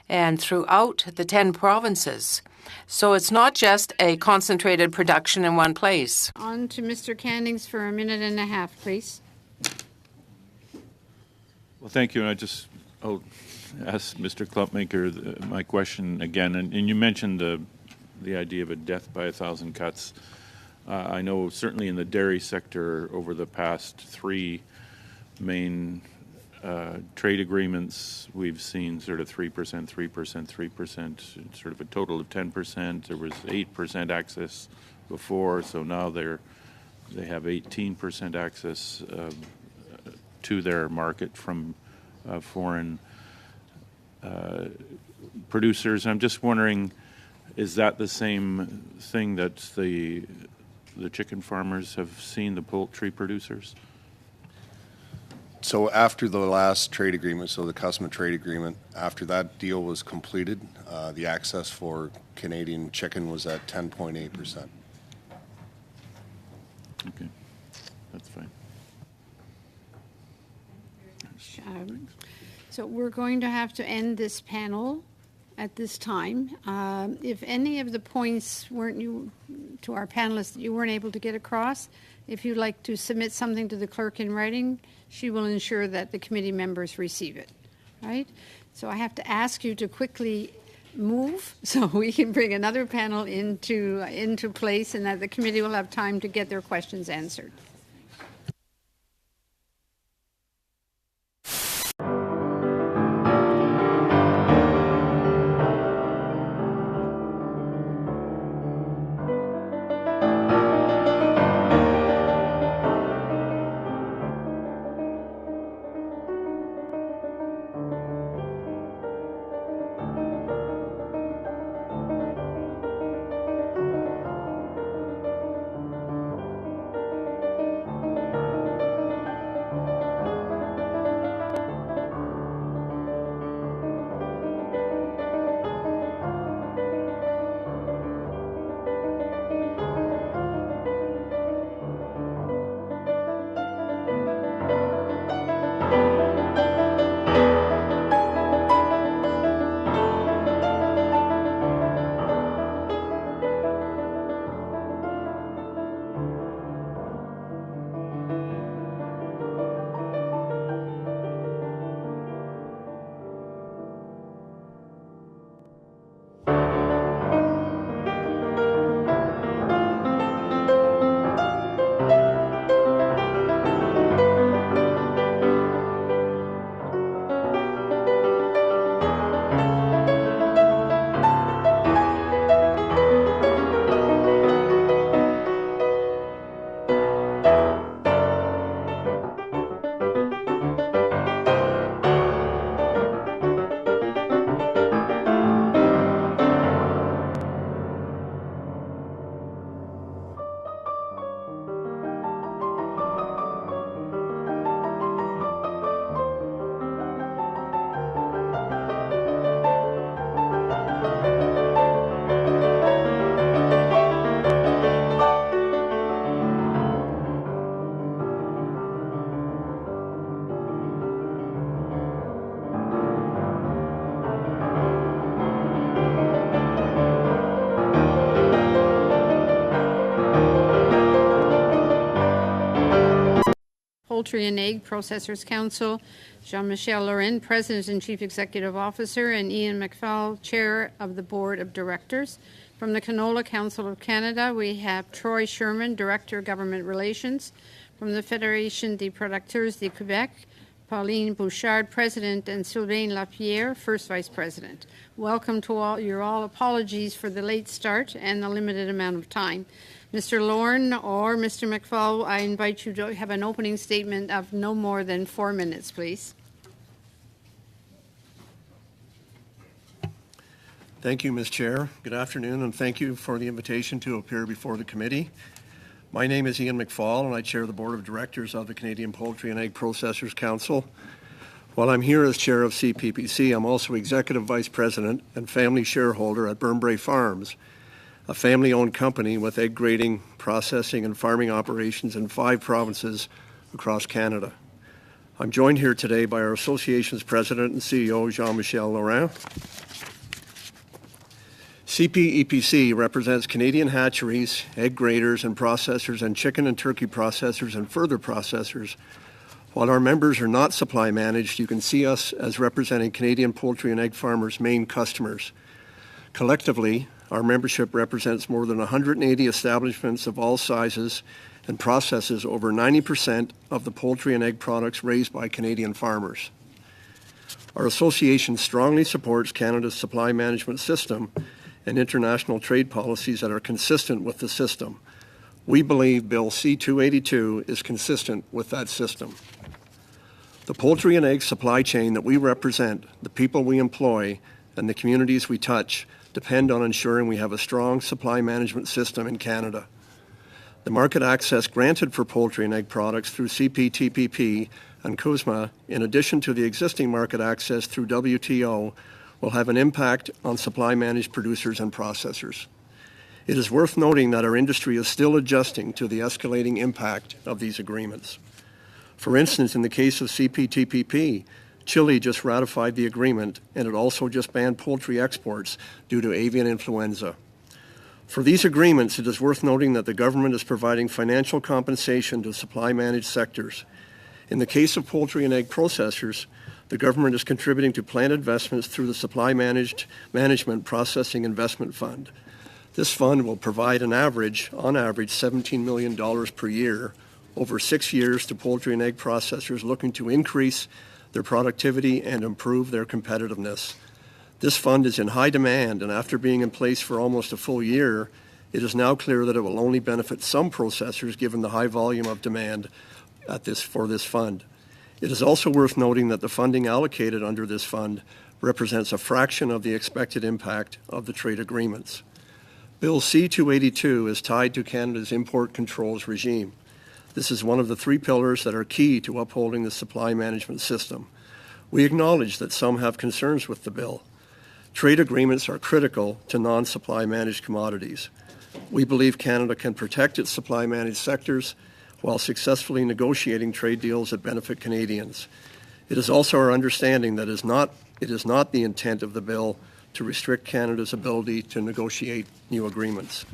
and throughout the 10 provinces. So it's not just a concentrated production in one place.
On to Mr. Cannings for a minute and a half, please.
Well, thank you. And I'll ask Mr. Klumpmaker my question again. And you mentioned the idea of a death by 1,000 cuts. I know certainly in the dairy sector over the past 3 main trade agreements, we've seen sort of 3%, 3%, 3%, sort of a total of 10%. There was 8% access before, so now they have 18% access to their market from foreign producers. I'm just wondering, is that the same thing that the chicken farmers have seen, the poultry producers?
So after the last trade agreement, so the CUSMA trade agreement, after that deal was completed, the access for Canadian chicken was at 10.8%.
Okay, that's fine.
So we're going to have to end this panel at this time. If any of the points to our panelists that you weren't able to get across, if you'd like to submit something to the clerk in writing, she will ensure that the committee members receive it. Right? So I have to ask you to quickly move so we can bring another panel into place and that the committee will have time to get their questions answered. Poultry and Egg Processors Council, Jean-Michel Lauren, President and Chief Executive Officer, and Ian McFall, Chair of the Board of Directors. From the Canola Council of Canada, we have Troy Sherman, Director of Government Relations. From the Fédération des Producteurs du Québec, Pauline Bouchard, President, and Sylvain Lapierre, First Vice President. Welcome to all. Your all apologies for the late start and the limited amount of time. Mr. Lorne or Mr. McFall, I invite you to have an opening statement of no more than 4 minutes, please.
Thank you, Ms. Chair. Good afternoon, and thank you for the invitation to appear before the committee. My name is Ian McFall, and I chair the Board of Directors of the Canadian Poultry and Egg Processors Council. While I'm here as chair of CPPC, I'm also Executive Vice President and family shareholder at Burnbrae Farms, a family-owned company with egg grading, processing, and farming operations in 5 provinces across Canada. I'm joined here today by our association's President and CEO, Jean-Michel Lauren. CPEPC represents Canadian hatcheries, egg graders and processors, and chicken and turkey processors and further processors. While our members are not supply managed, you can see us as representing Canadian poultry and egg farmers' main customers. Collectively, our membership represents more than 180 establishments of all sizes and processes over 90% of the poultry and egg products raised by Canadian farmers. Our association strongly supports Canada's supply management system and international trade policies that are consistent with the system. We believe Bill C-282 is consistent with that system. The poultry and egg supply chain that we represent, the people we employ, and the communities we touch depend on ensuring we have a strong supply management system in Canada. The market access granted for poultry and egg products through CPTPP and CUSMA, in addition to the existing market access through WTO, will have an impact on supply-managed producers and processors. It is worth noting that our industry is still adjusting to the escalating impact of these agreements. For instance, in the case of CPTPP, Chile just ratified the agreement, and it also just banned poultry exports due to avian influenza. For these agreements, it is worth noting that the government is providing financial compensation to supply-managed sectors. In the case of poultry and egg processors, the government is contributing to planned investments through the Supply Management Processing Investment Fund. This fund will provide on average, $17 million per year over 6 years to poultry and egg processors looking to increase their productivity and improve their competitiveness. This fund is in high demand, and after being in place for almost a full year, it is now clear that it will only benefit some processors given the high volume of demand for this fund. It is also worth noting that the funding allocated under this fund represents a fraction of the expected impact of the trade agreements. Bill C-282 is tied to Canada's import controls regime. This is one of the 3 pillars that are key to upholding the supply management system. We acknowledge that some have concerns with the bill. Trade agreements are critical to non-supply managed commodities. We believe Canada can protect its supply managed sectors while successfully negotiating trade deals that benefit Canadians. It is also our understanding that it is not the intent of the bill to restrict Canada's ability to negotiate new agreements.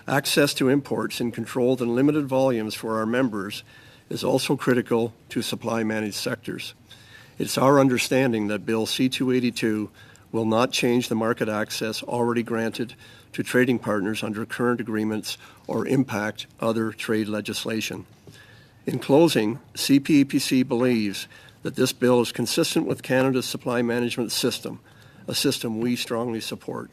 Access to imports in controlled and limited volumes for our members is also critical to supply-managed sectors. It's our understanding that Bill C-282 will not change the market access already granted to trading partners under current agreements or impact other trade legislation. In closing, CPEPC believes that this bill is consistent with Canada's supply management system, a system we strongly support.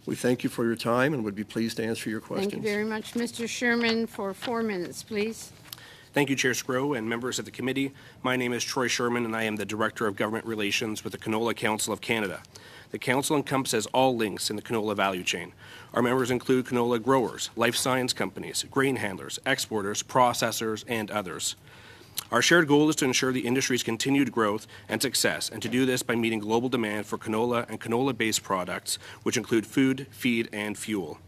We thank you for your time and would be pleased to answer your questions.
Thank you very much. Mr. Sherman, for 4 minutes, please.
Thank you, Chair Scrow and members of the committee. My name is Troy Sherman, and I am the Director of Government Relations with the Canola Council of Canada. The Council encompasses all links in the canola value chain. Our members include canola growers, life science companies, grain handlers, exporters, processors, and others. Our shared goal is to ensure the industry's continued growth and success, and to do this by meeting global demand for canola and canola-based products, which include food, feed, and fuel.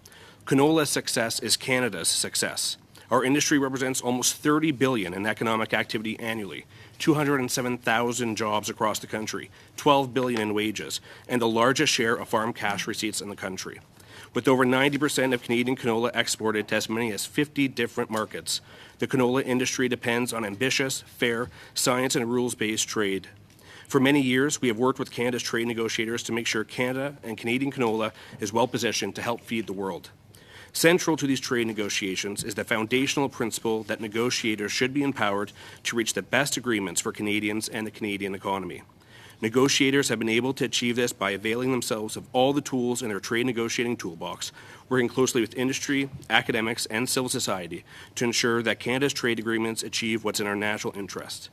Canola's success is Canada's success. Our industry represents almost $30 billion in economic activity annually, 207,000 jobs across the country, $12 billion in wages, and the largest share of farm cash receipts in the country. With over 90% of Canadian canola exported to as many as 50 different markets, the canola industry depends on ambitious, fair, science and rules-based trade. For many years, we have worked with Canada's trade negotiators to make sure Canada and Canadian canola is well positioned to help feed the world. Central to these trade negotiations is the foundational principle that negotiators should be empowered to reach the best agreements for Canadians and the Canadian economy. Negotiators have been able to achieve this by availing themselves of all the tools in their trade negotiating toolbox, working closely with industry, academics, and civil society to ensure that Canada's trade agreements achieve what's in our national interest.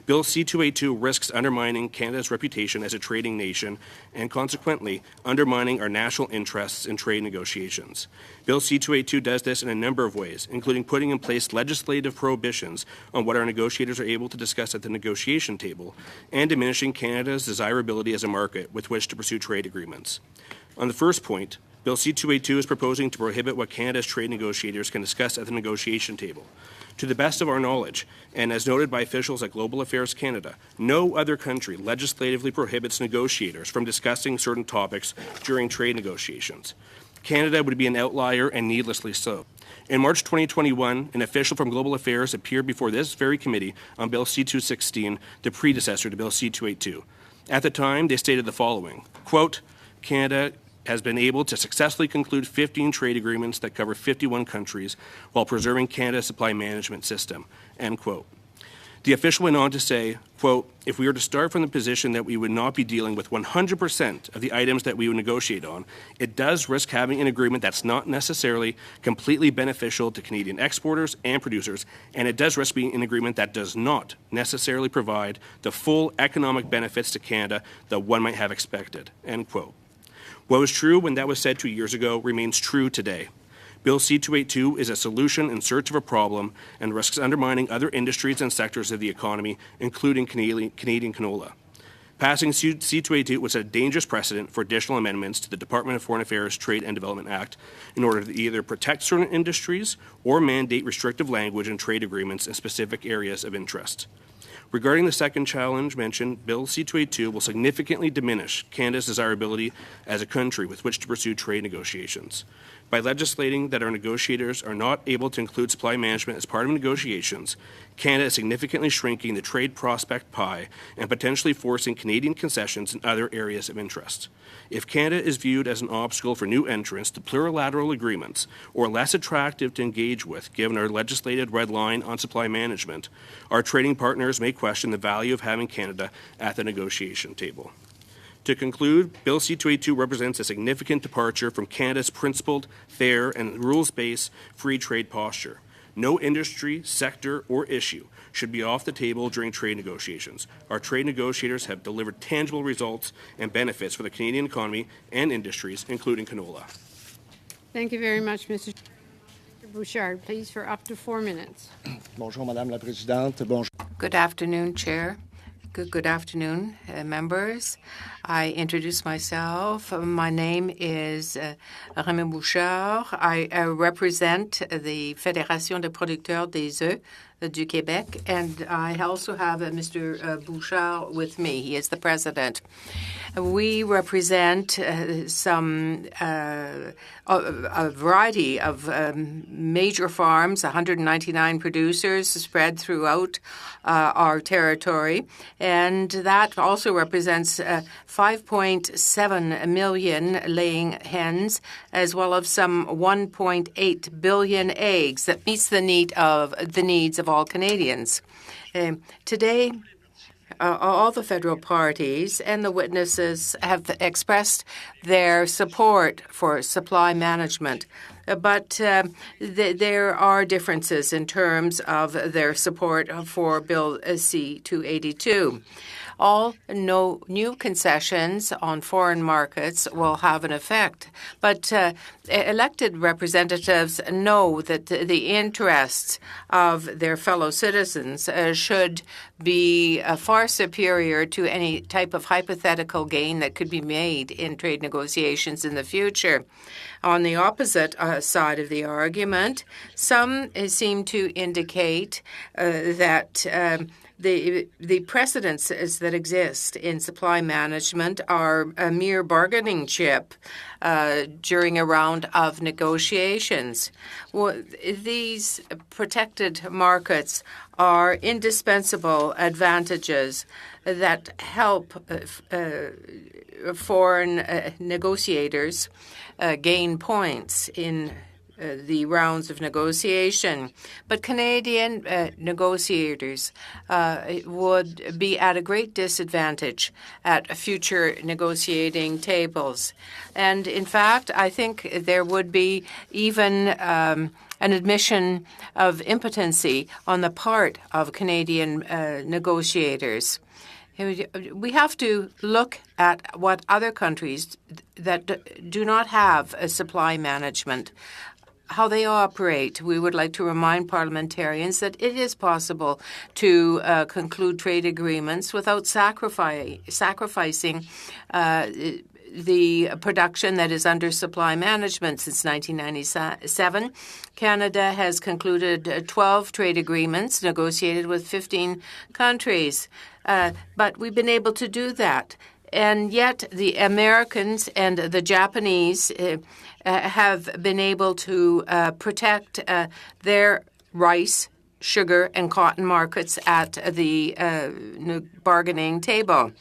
Bill C-282 risks undermining Canada's reputation as a trading nation and, consequently, undermining our national interests in trade negotiations. Bill C-282 does this in a number of ways, including putting in place legislative prohibitions on what our negotiators are able to discuss at the negotiation table, and diminishing Canada's desirability as a market with which to pursue trade agreements. On the first point, Bill C-282 is proposing to prohibit what Canada's trade negotiators can discuss at the negotiation table. To the best of our knowledge, and as noted by officials at Global Affairs Canada, no other country legislatively prohibits negotiators from discussing certain topics during trade negotiations. Canada would be an outlier, and needlessly so. In March 2021, an official from Global Affairs appeared before this very committee on Bill C-216, the predecessor to Bill C-282. At the time, they stated the following, quote, Canada has been able to successfully conclude 15 trade agreements that cover 51 countries while preserving Canada's supply management system, end quote. The official went on to say, quote, if we were to start from the position that we would not be dealing with 100% of the items that we would negotiate on, it does risk having an agreement that's not necessarily completely beneficial to Canadian exporters and producers, and it does risk being an agreement that does not necessarily provide the full economic benefits to Canada that one might have expected, end quote. What was true when that was said 2 years ago remains true today. Bill C-282 is a solution in search of a problem and risks undermining other industries and sectors of the economy, including Canadian canola. Passing C-282 was a dangerous precedent for additional amendments to the Department of Foreign Affairs Trade and Development Act in order to either protect certain industries or mandate restrictive language in trade agreements in specific areas of interest. Regarding the second challenge mentioned, Bill C-282 will significantly diminish Canada's desirability as a country with which to pursue trade negotiations. By legislating that our negotiators are not able to include supply management as part of negotiations, Canada is significantly shrinking the trade prospect pie and potentially forcing Canadian concessions in other areas of interest. If Canada is viewed as an obstacle for new entrants to plurilateral agreements or less attractive to engage with given our legislated red line on supply management, our trading partners may question the value of having Canada at the negotiation table. To conclude, Bill C-282 represents a significant departure from Canada's principled, fair, and rules-based free trade posture. No industry, sector, or issue should be off the table during trade negotiations. Our trade negotiators have delivered tangible results and benefits for the Canadian economy and industries, including canola.
Thank you very much, Mr. Bouchard. Please, for up to 4 minutes.
Bonjour, Madame la Présidente. Bonjour.
Good afternoon, Chair. Good afternoon, members. I introduce myself. My name is Rémi Bouchard. I represent the Fédération des producteurs des œufs du Québec, and I also have Mr. Bouchard with me. He is the president. We represent a variety of major farms, 199 producers spread throughout our territory, and that also represents 5.7 million laying hens, as well as some 1.8 billion eggs that meets the needs of all Canadians. Today, all the federal parties and the witnesses have expressed their support for supply management. But there are differences in terms of their support for Bill C-282. All new concessions on foreign markets will have an effect. But elected representatives know that the interests of their fellow citizens should be far superior to any type of hypothetical gain that could be made in trade negotiations in the future. On the opposite side of the argument, some seem to indicate that the precedents that exist in supply management are a mere bargaining chip during a round of negotiations. Well, these protected markets are indispensable advantages that help foreign negotiators gain points in the rounds of negotiation. But Canadian negotiators would be at a great disadvantage at future negotiating tables. And in fact, I think there would be even an admission of impotency on the part of Canadian negotiators. We have to look at what other countries that do not have a supply management, how they operate. We would like to remind parliamentarians that it is possible to conclude trade agreements without sacrificing the production that is under supply management. Since 1997, Canada has concluded 12 trade agreements negotiated with 15 countries. But we've been able to do that. And yet the Americans and the Japanese have been able to protect their rice, sugar, and cotton markets at the bargaining table.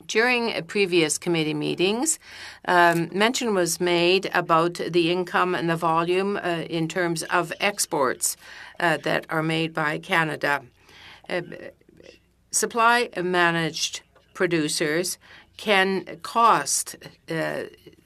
During previous committee meetings, mention was made about the income and the volume in terms of exports that are made by Canada. Supply managed producers can cost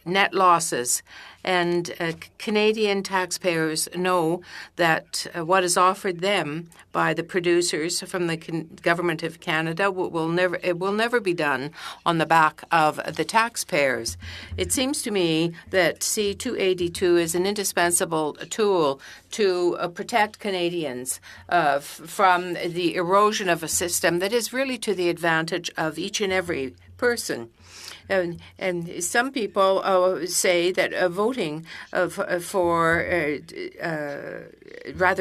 net losses, and Canadian taxpayers know that what is offered them by the producers from the government of Canada will never be done on the back of the taxpayers. It seems to me that C-282 is an indispensable tool to protect Canadians from the erosion of a system that is really to the advantage of each and every person. And some people say that voting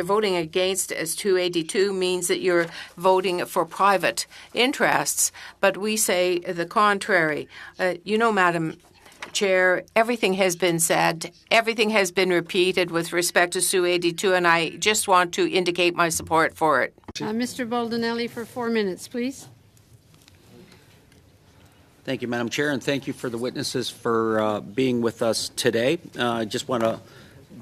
voting against as 282 means that you're voting for private interests. But we say the contrary. Madam Chair, everything has been said, everything has been repeated with respect to SU-82, and I just want to indicate my support for it.
Mr. Baldinelli for 4 minutes, please.
Thank you, Madam Chair, and thank you for the witnesses for being with us today. I just want to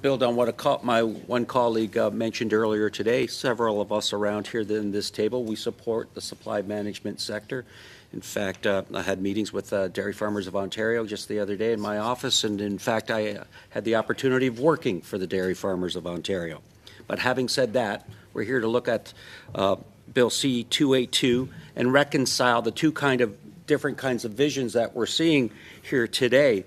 build on what my one colleague mentioned earlier today. Several of us around here in this table, we support the supply management sector. In fact, I had meetings with Dairy Farmers of Ontario just the other day in my office, and in fact, I had the opportunity of working for the Dairy Farmers of Ontario. But having said that, we're here to look at Bill C-282 and reconcile the different kinds of visions that we're seeing here today.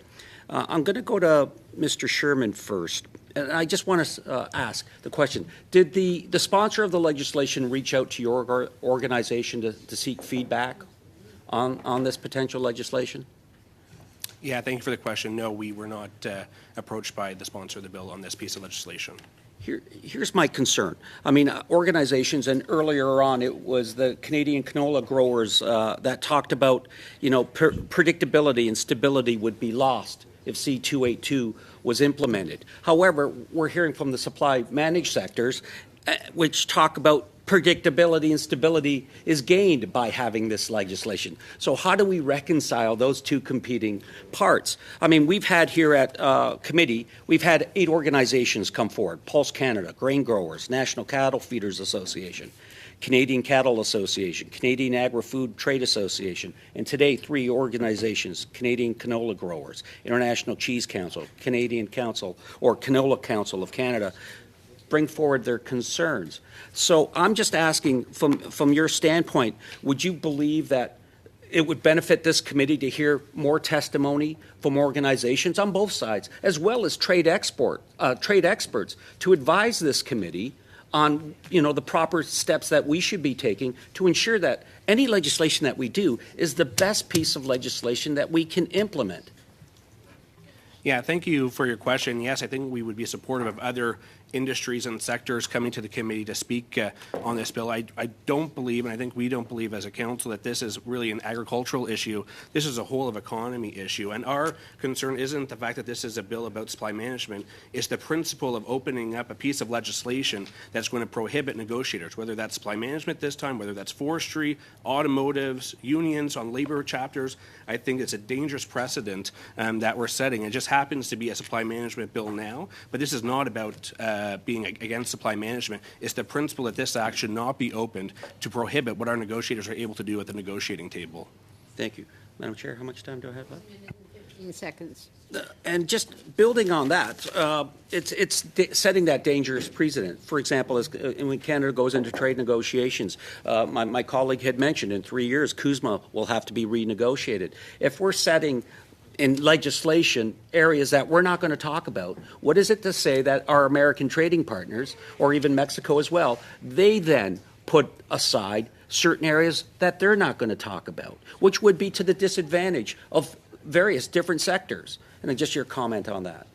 I'm going to go to Mr. Sherman first. And I just want to ask the question, did the sponsor of the legislation reach out to your organization to seek feedback on this potential legislation?
Yeah, thank you for the question. No, we were not approached by the sponsor of the bill on this piece of legislation.
Here's my concern. I mean, organizations, and earlier on it was the Canadian canola growers that talked about, predictability and stability would be lost if C-282 was implemented. However, we're hearing from the supply managed sectors, which talk about predictability and stability is gained by having this legislation. So how do we reconcile those two competing parts? I mean, we've had here at committee, we've had 8 organizations come forward: Pulse Canada, Grain Growers, National Cattle Feeders Association, Canadian Cattle Association, Canadian Agri-Food Trade Association, and today 3 organizations: Canadian Canola Growers, International Cheese Council, Canadian Council, or Canola Council of Canada, bring forward their concerns. So I'm just asking, from your standpoint, would you believe that it would benefit this committee to hear more testimony from organizations on both sides, as well as trade experts, to advise this committee on, the proper steps that we should be taking to ensure that any legislation that we do is the best piece of legislation that we can implement?
Yeah, thank you for your question. Yes, I think we would be supportive of other industries and sectors coming to the committee to speak on this bill. I don't believe, and I think we don't believe as a council, that this is really an agricultural issue. This is a whole of economy issue. And our concern isn't the fact that this is a bill about supply management. It's the principle of opening up a piece of legislation that's going to prohibit negotiators, whether that's supply management this time, whether that's forestry, automotives, unions on labor chapters. I think it's a dangerous precedent that we're setting. It just happens to be a supply management bill now, but this is not about being against supply management. It's the principle that this act should not be opened to prohibit what our negotiators are able to do at the negotiating table.
Thank you. Madam Chair, how much time do I have left?
15 seconds.
And just building on that, it's setting that dangerous precedent. For example, when Canada goes into trade negotiations, my colleague had mentioned in 3 years, CUSMA will have to be renegotiated. If we're setting in legislation areas that we're not going to talk about, what is it to say that our American trading partners, or even Mexico as well, they then put aside certain areas that they're not going to talk about, which would be to the disadvantage of various different sectors? And just your comment on that.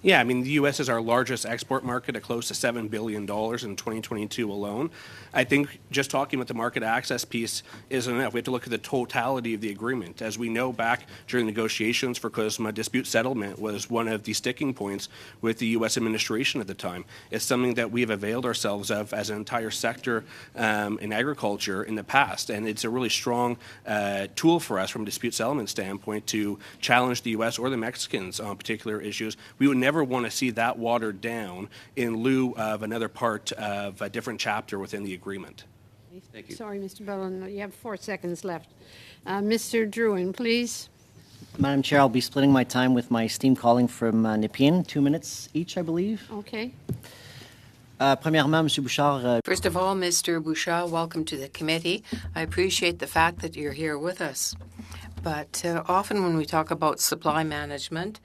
Yeah, I mean, the U.S. is our largest export market at close to $7 billion in 2022 alone. I think just talking about the market access piece isn't enough. We have to look at the totality of the agreement. As we know, back during negotiations for CUSMA, dispute settlement was one of the sticking points with the U.S. administration at the time. It's something that we have availed ourselves of as an entire sector in agriculture in the past, and it's a really strong tool for us from a dispute settlement standpoint to challenge the U.S. or the Mexicans on particular issues. We would never want to see that watered down in lieu of another part of a different chapter within the agreement.
Thank you.
Sorry, Mr. Bellin, you have 4 seconds left. Mr. Drouin, please.
Madam Chair, I'll be splitting my time with my esteemed colleague from Nepean, 2 minutes each, I believe.
Okay.
Premièrement, Monsieur Bouchard.
First of all, Mr. Bouchard, welcome to the committee. I appreciate the fact that you're here with us. But often when we talk about supply management,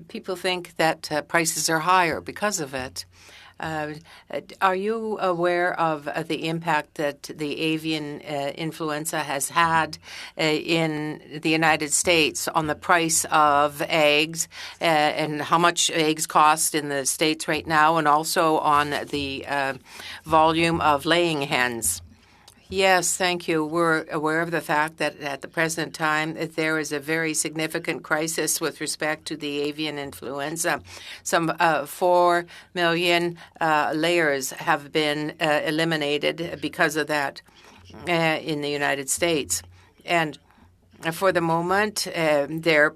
people think that prices are higher because of it. Are you aware of the impact that the avian influenza has had in the United States on the price of eggs and how much eggs cost in the States right now, and also on the volume of laying hens? Yes, thank you. We're aware of the fact that at the present time there is a very significant crisis with respect to the avian influenza. Some 4 million layers have been eliminated because of that in the United States. And for the moment, their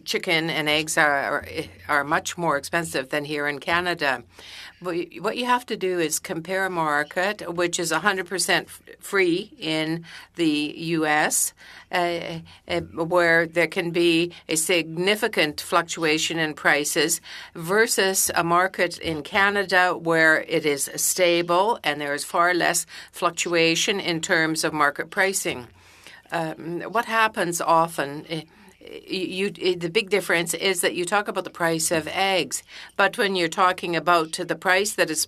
chicken and eggs are much more expensive than here in Canada. What you have to do is compare a market which is 100% free in the U.S., where there can be a significant fluctuation in prices, versus a market in Canada where it is stable and there is far less fluctuation in terms of market pricing. What happens often, the big difference is that you talk about the price of eggs, but when you're talking about the price that is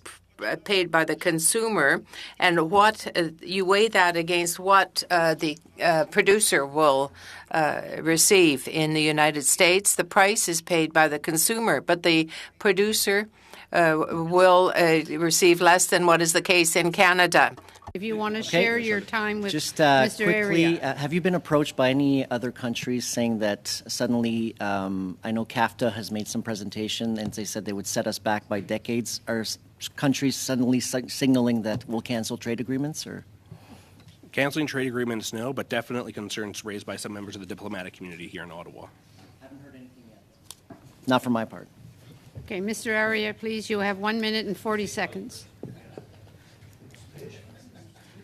paid by the consumer and what you weigh that against what the producer will receive in the United States, the price is paid by the consumer, but the producer will receive less than what is the case in Canada.
If you want to share your time with
just
Mr.
quickly,
Area.
have you been approached by any other countries saying that suddenly, I know CAFTA has made some presentation and they said they would set us back by decades. Are countries suddenly signaling that we'll cancel trade agreements? Or
Canceling trade agreements, no, but definitely concerns raised by some members of the diplomatic community here in Ottawa.
Haven't heard anything yet. Not from my part.
Okay, Mr. Area, please, you have 1 minute and 40 seconds.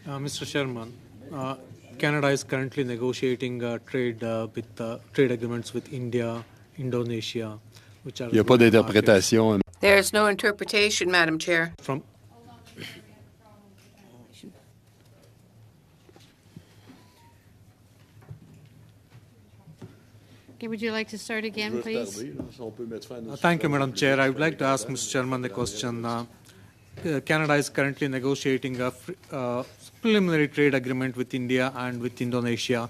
Mr. Chairman, Canada is currently negotiating trade agreements with India, Indonesia, which are.
Il n'y a pas d'interprétation.
There's no interpretation, Madam Chair.
From
Okay, would you like to start again, please?
Thank you, Madam Chair. I would like to ask Mr. Chairman the question. Canada is currently negotiating a preliminary trade agreement with India and with Indonesia.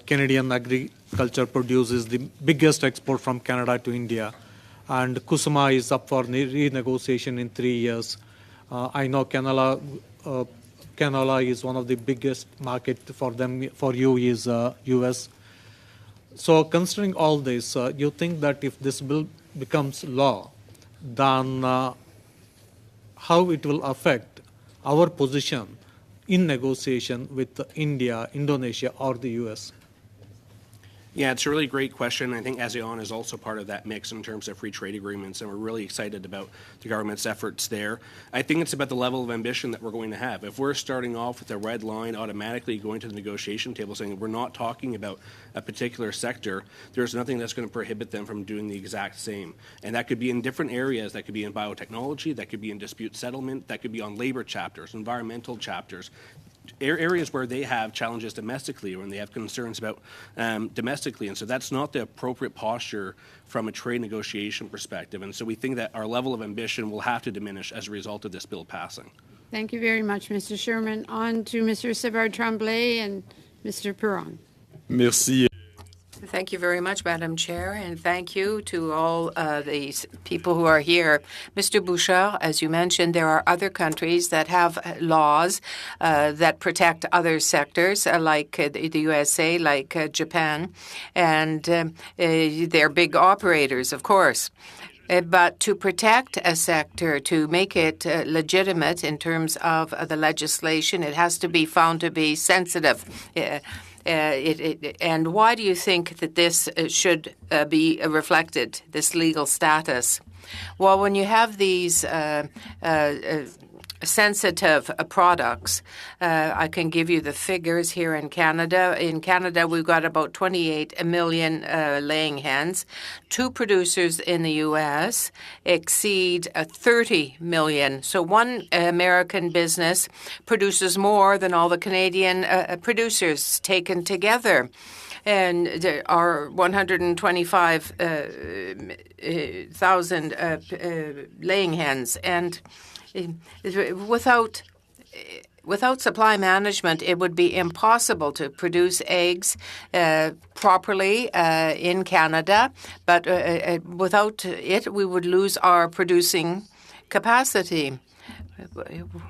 Canadian agriculture produce is the biggest export from Canada to India. and Kusuma is up for renegotiation in 3 years. I know canola is one of the biggest market for them. For you is U.S. So considering all this, you think that if this bill becomes law, then how it will affect our position in negotiation with India, Indonesia, or the U.S.?
Yeah, it's a really great question. I think ASEAN is also part of that mix in terms of free trade agreements, and we're really excited about the government's efforts there. I think it's about the level of ambition that we're going to have. If we're starting off with a red line, automatically going to the negotiation table saying we're not talking about a particular sector, there's nothing that's going to prohibit them from doing the exact same. And that could be in different areas. That could be in biotechnology, that could be in dispute settlement, that could be on labor chapters, environmental chapters. Areas where they have challenges domestically or when they have concerns about domestically. And so that's not the appropriate posture from a trade negotiation perspective. And so we think that our level of ambition will have to diminish as a result of this bill passing.
Thank you very much, Mr. Sherman. On to Mr. Savard-Tremblay and Mr. Perron.
Merci.
Thank you very much, Madam Chair, and thank you to all the people who are here. Mr. Bouchard, as you mentioned, there are other countries that have laws that protect other sectors, like the USA, like Japan, and they're big operators, of course. But to protect a sector, to make it legitimate in terms of the legislation, it has to be found to be sensitive. And why do you think that this should be reflected, this legal status? Well, when you have these sensitive products, I can give you the figures here in Canada. In Canada, we've got about 28 million laying hens. Two producers in the U.S. exceed 30 million. So one American business produces more than all the Canadian producers taken together. And there are 125,000 laying hens. And without supply management, it would be impossible to produce eggs properly in Canada. But without it, we would lose our producing capacity.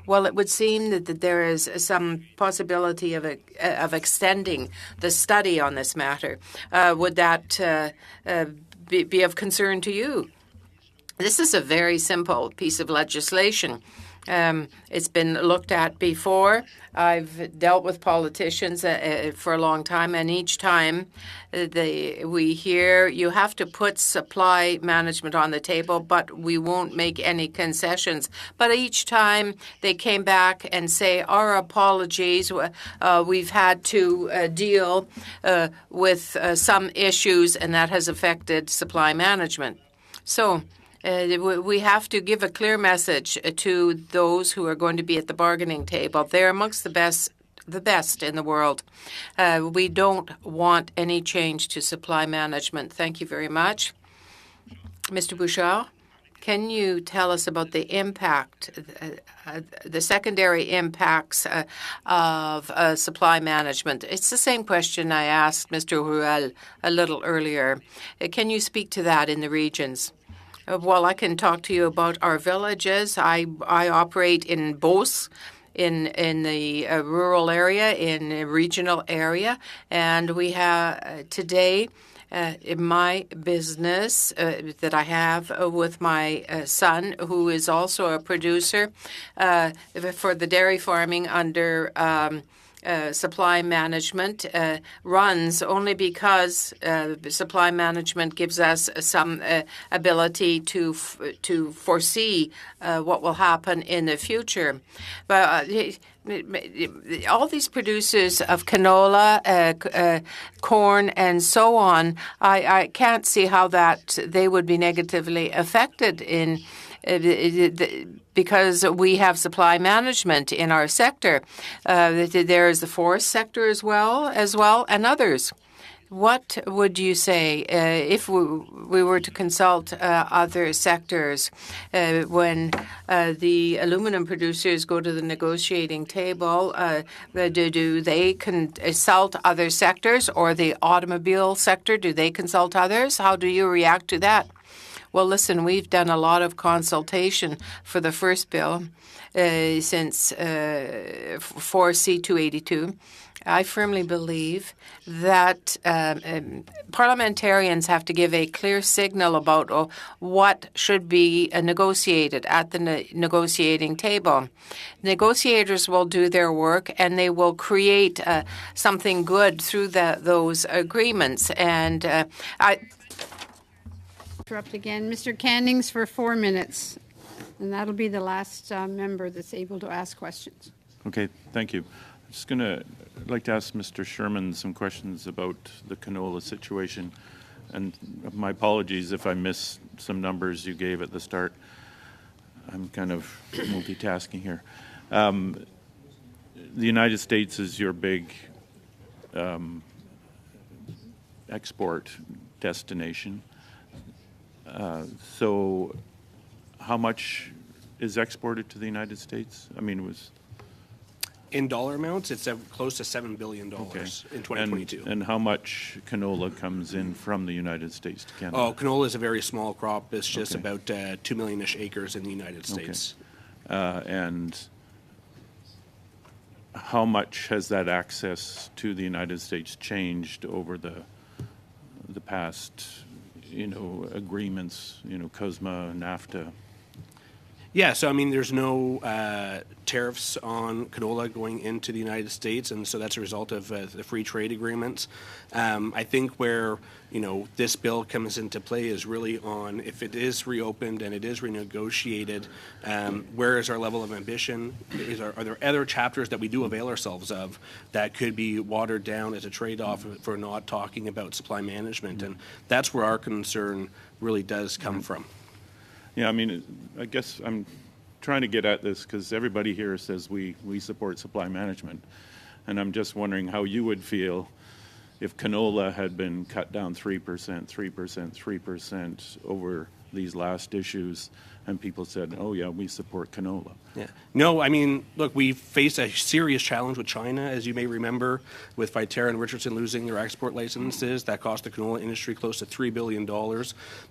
Well, it would seem that there is some possibility of extending the study on this matter. Would that be of concern to you? This is a very simple piece of legislation. It's been looked at before. I've dealt with politicians for a long time, and each time we hear you have to put supply management on the table, but we won't make any concessions. But each time they came back and say, our apologies, we've had to deal with some issues, and that has affected supply management. So we have to give a clear message to those who are going to be at the bargaining table. They're amongst the best in the world. We don't want any change to supply management. Thank you very much. Mr. Bouchard, can you tell us about the impact, the secondary impacts of supply management? It's the same question I asked Mr. Ruel a little earlier. Can you speak to that in the regions? Well, I can talk to you about our villages. I operate in Beauce, in the rural area, in a regional area, and we have today in my business that I have with my son, who is also a producer for the dairy farming under supply management, runs only because supply management gives us some ability to foresee what will happen in the future. But all these producers of canola, corn, and so on, I can't see how that they would be negatively affected in because we have supply management in our sector. There is the forest sector as well, and others. What would you say if we were to consult other sectors when the aluminum producers go to the negotiating table? Do they consult other sectors, or the automobile sector? Do they consult others? How do you react to that? Well, listen, we've done a lot of consultation for the first bill since for C-282. I firmly believe that parliamentarians have to give a clear signal about what should be negotiated at the negotiating table. Negotiators will do their work, and they will create something good through those agreements. And
Interrupt again. Mr. Cannings for 4 minutes, and that'll be the last member that's able to ask questions.
Okay, thank you. I'd like to ask Mr. Sherman some questions about the canola situation. And my apologies if I missed some numbers you gave at the start. I'm kind of multitasking here. The United States is your big export destination. So how much is exported to the United States? I mean, it was...
In dollar amounts, it's close to $7 billion in 2022.
And how much canola comes in from the United States to Canada?
Oh, canola is a very small crop. It's just about 2 million-ish acres in the United States.
And how much has that access to the United States changed over the past, agreements, CUSMA, NAFTA?
Yeah, so I mean, there's no tariffs on canola going into the United States, and so that's a result of the free trade agreements. I think where this bill comes into play is really on if it is reopened and it is renegotiated, where is our level of ambition? Are there other chapters that we do avail ourselves of that could be watered down as a trade-off for not talking about supply management? And that's where our concern really does come from.
Yeah, I mean, I guess I'm trying to get at this because everybody here says we support supply management. And I'm just wondering how you would feel if canola had been cut down 3%, 3%, 3% over these last issues, and people said, oh, yeah, we support canola.
Yeah. No, I mean, look, we faced a serious challenge with China, as you may remember, with Viterra and Richardson losing their export licenses. That cost the canola industry close to $3 billion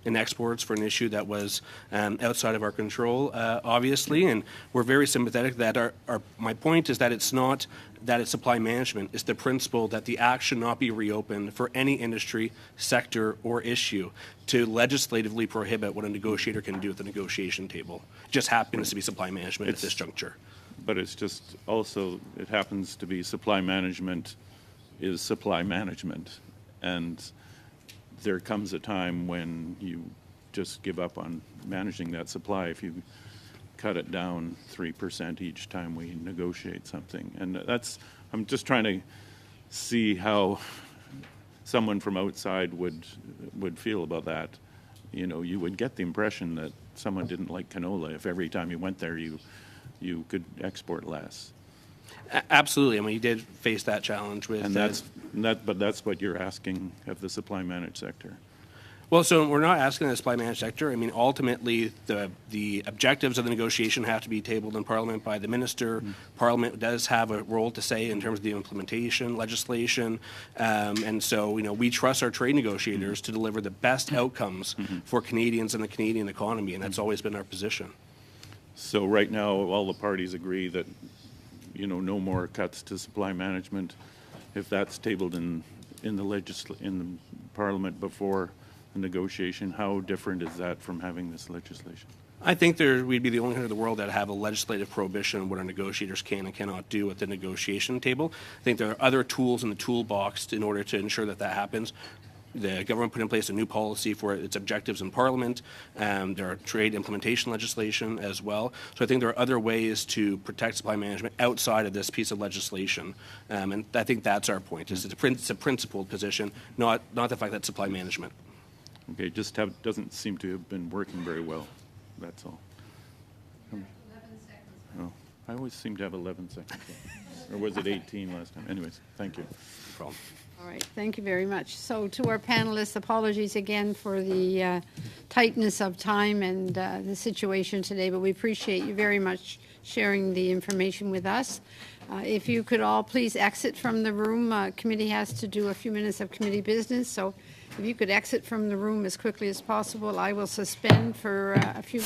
in exports for an issue that was outside of our control, obviously. And we're very sympathetic that my point is that it's not that it's supply management. It's the principle that the act should not be reopened for any industry, sector, or issue to legislatively prohibit what a negotiator can do at the negotiation table. It just happens to be supply management at this juncture.
But it's just also, it happens to be supply management is supply management. And there comes a time when you just give up on managing that supply if you cut it down 3% each time we negotiate something. And I'm just trying to see how someone from outside would feel about that. You would get the impression that someone didn't like canola if every time you went there you could export less.
Absolutely. I mean, you did face that challenge with...
But that's what you're asking of the supply managed sector.
Well, so we're not asking the supply managed sector. I mean, ultimately, the objectives of the negotiation have to be tabled in Parliament by the minister. Parliament does have a role to say in terms of the implementation legislation. And so, we trust our trade negotiators to deliver the best outcomes for Canadians and the Canadian economy, and that's always been our position.
So right now, all the parties agree that, no more cuts to supply management. If that's tabled in the Parliament before the negotiation, how different is that from having this legislation?
I think we'd be the only country in the world that have a legislative prohibition on what our negotiators can and cannot do at the negotiation table. I think there are other tools in the toolbox in order to ensure that happens. The government put in place a new policy for its objectives in Parliament. There are trade implementation legislation as well. So I think there are other ways to protect supply management outside of this piece of legislation. And I think that's our point. It's a principled position, not the fact that supply management.
Okay, doesn't seem to have been working very well. That's all. 11 seconds. Oh, I always seem to have 11 seconds. Or was it 18 last time? Anyways, thank you.
No problem.
All right, thank you very much. So to our panelists, apologies again for the tightness of time and the situation today, but we appreciate you very much sharing the information with us. If you could all please exit from the room. Committee has to do a few minutes of committee business, so If you could exit from the room as quickly as possible, I will suspend for a few.